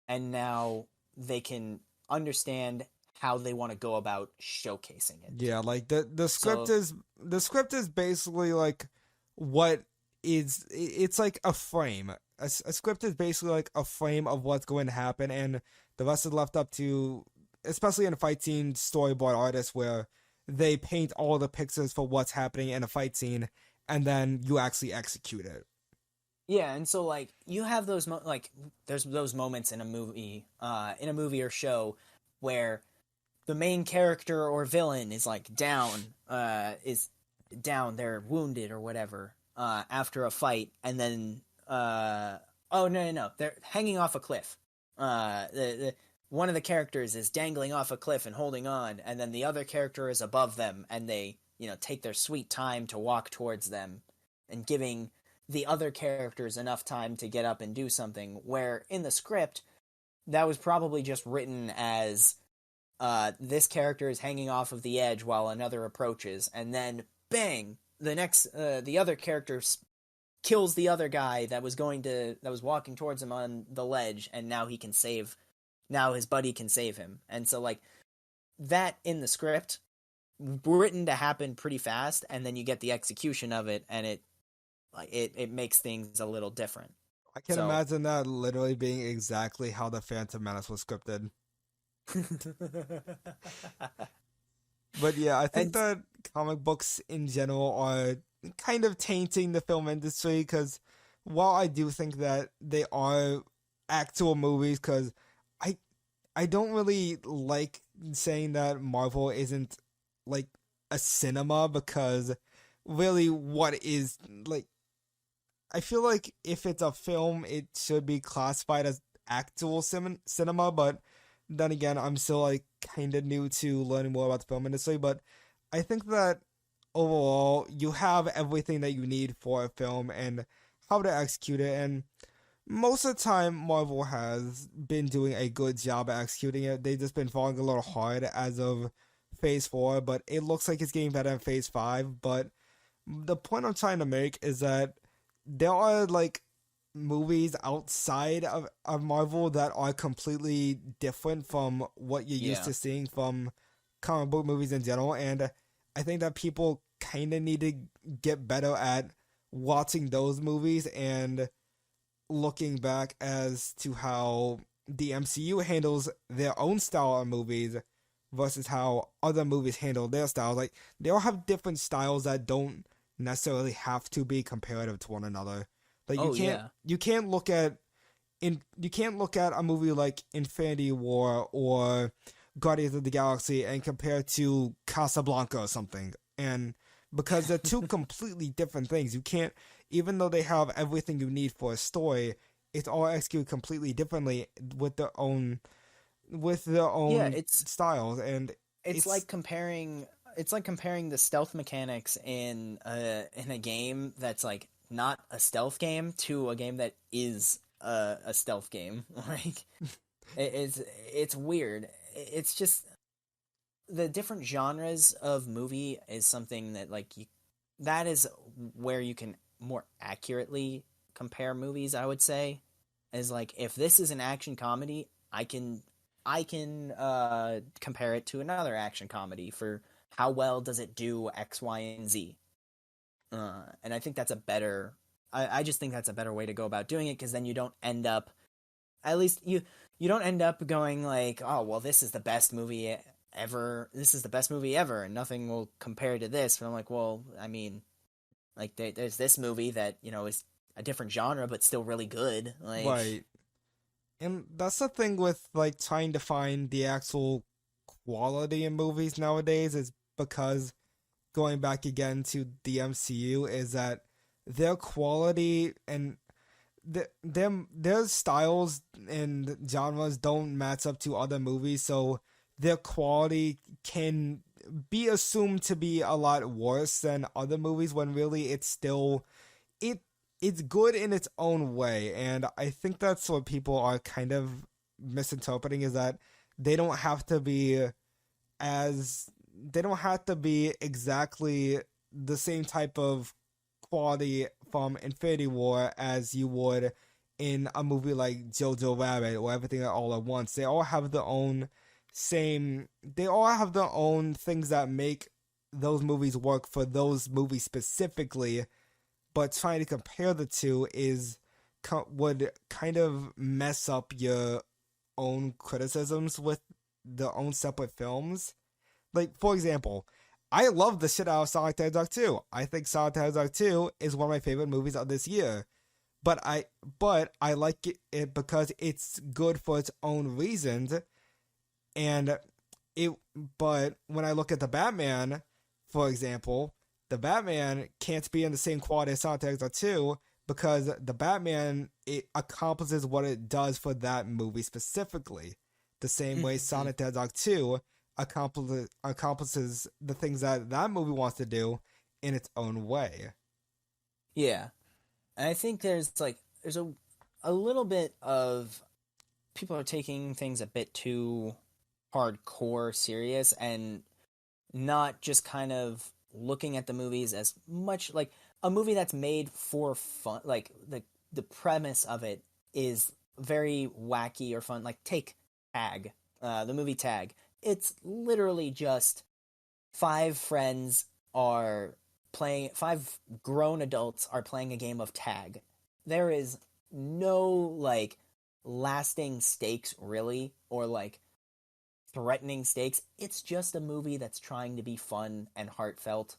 and now they can understand how they want to go about showcasing it. Yeah, like So the script is basically like what it's like a frame. A script is basically like a frame of what's going to happen, and the rest is left up to, especially in a fight scene, storyboard artists where they paint all the pictures for what's happening in a fight scene, and then you actually execute it. yeah, and so like you have those like there's those moments in a movie or show where the main character or villain is down, they're wounded or whatever, after a fight, and then oh no, they're hanging off a cliff. The one of the characters is dangling off a cliff and holding on, and then the other character is above them, and they take their sweet time to walk towards them, and giving the other characters enough time to get up and do something. Where in the script, that was probably just written as this character is hanging off of the edge while another approaches, and then bang, the other character kills the other guy that was walking towards him on the ledge, and now his buddy can save him. And so like that in the script written to happen pretty fast, and then you get the execution of it, and it makes things a little different. I can So imagine that literally being exactly how the Phantom Menace was scripted. But yeah, I think and that comic books in general are kind of tainting the film industry because while I do think that they are actual movies, because I I don't really like saying that Marvel isn't like a cinema because really what is like I feel like if it's a film it should be classified as actual cinema, but then again I'm still like kind of new to learning more about the film industry, but I think that overall you have everything that you need for a film and how to execute it, and most of the time Marvel has been doing a good job at executing it. They've just been falling a little hard as of phase 4, but it looks like it's getting better in phase 5. But the point I'm trying to make is that there are like movies outside of Marvel that are completely different from what you're used yeah, to seeing from comic book movies in general, and I think that people kind of need to get better at watching those movies and looking back as to how the MCU handles their own style of movies versus how other movies handle their styles. Like they all have different styles that don't necessarily have to be comparative to one another. Like oh yeah, you can't look at you can't look at a movie like Infinity War or Guardians of the Galaxy and compare it to Casablanca or something. And because they're two completely different things, you can't, even though they have everything you need for a story, it's all executed completely differently with their yeah. own styles, and It's it's like comparing the stealth mechanics in a game that's like not a stealth game to a game that is a stealth game. Like it's weird. It's just the different genres of movie is something that that is where you can more accurately compare movies, I would say. Is like if this is an action comedy, I can compare it to another action comedy for how well does it do X, Y, and Z. And I think that's a better. I just think that's a better way to go about doing it, because then you don't end up. At least you don't end up going like, oh well, this is the best movie ever. This is the best movie ever, and nothing will compare to this. But I'm like, well, I mean, like there's this movie that is a different genre but still really good. Like, right. And that's the thing with like trying to find the actual quality in movies nowadays is because going back again to the MCU is that their quality and their styles and genres don't match up to other movies, so their quality can be assumed to be a lot worse than other movies when really it's still it it's good in its own way. And I think that's what people are kind of misinterpreting, is that they don't have to be they don't have to be exactly the same type of quality from Infinity War as you would in a movie like Jojo Rabbit or Everything All at Once. They all have their own things that make those movies work for those movies specifically, but trying to compare the two would kind of mess up your own criticisms with their own separate films. Like, for example, I love the shit out of Sonic the Hedgehog 2. I think Sonic the Hedgehog 2 is one of my favorite movies of this year. But I like it because it's good for its own reasons. But when I look at the Batman, for example, the Batman can't be in the same quality as Sonic the Hedgehog 2 because the Batman, it accomplishes what it does for that movie specifically. The same way Sonic the Hedgehog 2 accomplishes the things that movie wants to do in its own way. Yeah. And I think there's a little bit of people are taking things a bit too hardcore serious and not just kind of looking at the movies as much like a movie that's made for fun. Like the premise of it is very wacky or fun. Like take Tag, the movie Tag. It's literally just five grown adults are playing a game of tag. There is no like lasting stakes really, or like threatening stakes. It's just a movie that's trying to be fun and heartfelt.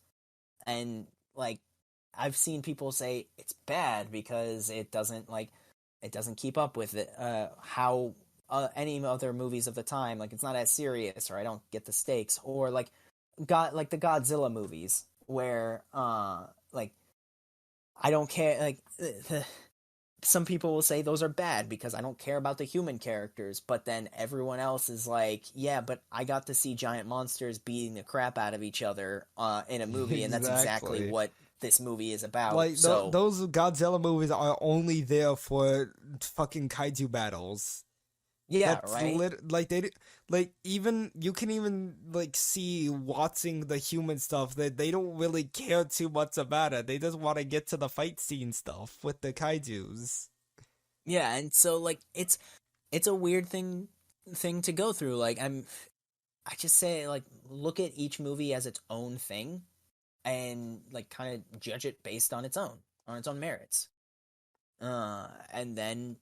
And like I've seen people say it's bad because it doesn't keep up with it how any other movies of the time, like it's not as serious, or I don't get the stakes, or like the Godzilla movies where like I don't care, like some people will say those are bad because I don't care about the human characters, but then everyone else is like, yeah, but I got to see giant monsters beating the crap out of each other in a movie, and that's exactly what this movie is about. Like those Godzilla movies are only there for fucking kaiju battles. Yeah, that's right. Even you can even like see watching the human stuff that they don't really care too much about it. They just want to get to the fight scene stuff with the kaijus. Yeah, and so like it's a weird thing to go through. Like I just say like look at each movie as its own thing, and like kind of judge it based on its own merits. And then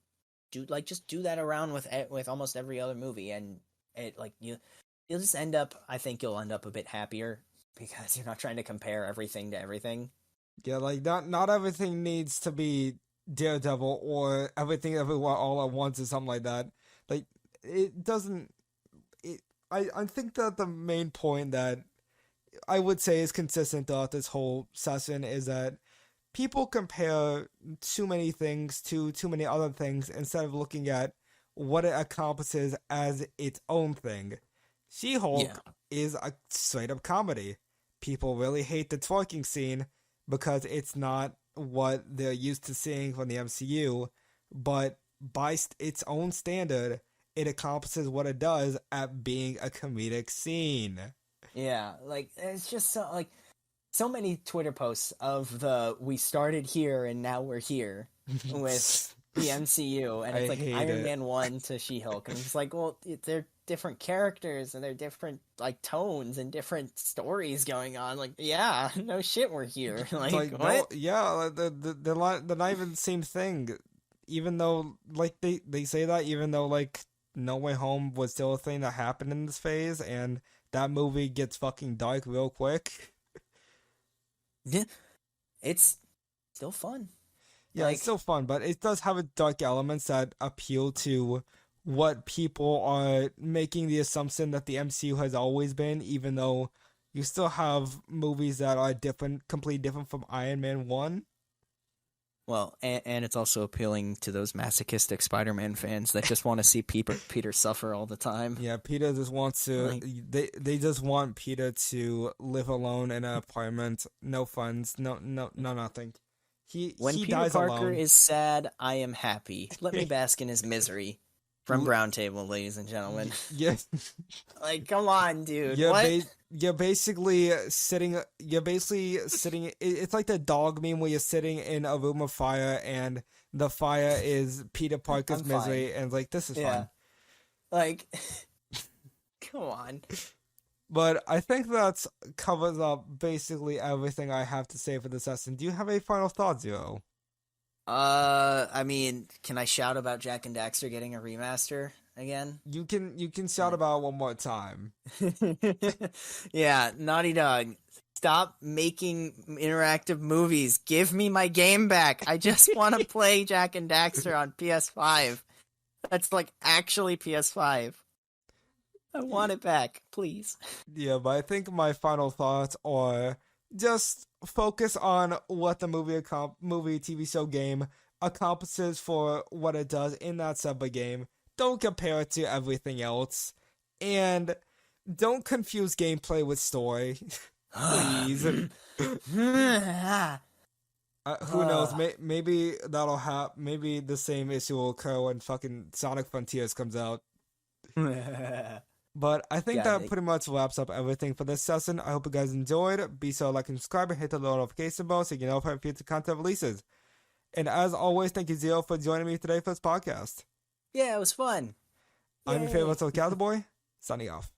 just do that around with almost every other movie, and it like you'll just end up. I think you'll end up a bit happier because you're not trying to compare everything to everything. Yeah, like not everything needs to be Daredevil or Everything Everywhere All at Once or something like that. Like it doesn't. I think that the main point that I would say is consistent throughout this whole session is that people compare too many things to too many other things instead of looking at what it accomplishes as its own thing. She-Hulk is a straight-up comedy. People really hate the twerking scene because it's not what they're used to seeing from the MCU, but by its own standard, it accomplishes what it does at being a comedic scene. Yeah, like, it's just so many Twitter posts of we started here and now we're here with the MCU, and it's like Iron Man 1 to She-Hulk, and it's like, well, they're different characters and they're different like tones and different stories going on. Like, yeah, no shit, we're here. Like what? No, they're not even the same thing. Even though like they say that, even though like No Way Home was still a thing that happened in this phase, and that movie gets fucking dark real quick. Yeah, it's still fun. Yeah, it's still fun, but it does have dark elements that appeal to what people are making the assumption that the MCU has always been, even though you still have movies that are different, completely different from Iron Man 1. Well, and it's also appealing to those masochistic Spider-Man fans that just want to see Peter suffer all the time. Yeah, Peter just wants to. Like, they just want Peter to live alone in an apartment, no funds, no nothing. when He Peter dies Parker alone. is sad, I am happy. Let me bask in his misery. From Brown Table, ladies and gentlemen. Yeah, Like, come on, dude. you're What? you're basically sitting. You're basically sitting. It's like the dog meme where you're sitting in a room of fire, and the fire is Peter Parker's I'm misery, and it's like, this is fun. Like, come on. But I think that covers up basically everything I have to say for this lesson. Do you have any final thoughts, Zero? I mean, can I shout about Jack and Daxter getting a remaster again? You can shout about it one more time. Yeah, Naughty Dog, stop making interactive movies. Give me my game back. I just want to play Jack and Daxter on PS5. That's like actually PS5. I want it back, please. Yeah, but I think my final thoughts are just focus on what the movie, TV show game accomplishes for what it does in that separate game. Don't compare it to everything else. And don't confuse gameplay with story. Please. Who knows? Maybe that'll happen. Maybe the same issue will occur when fucking Sonic Frontiers comes out. But I think that pretty much wraps up everything for this session. I hope you guys enjoyed. Be sure to like and subscribe and hit the little notification bell so you can know when future content releases. And as always, thank you, Zero, for joining me today for this podcast. Yeah, it was fun. I'm your favorite little cowboy, signing off.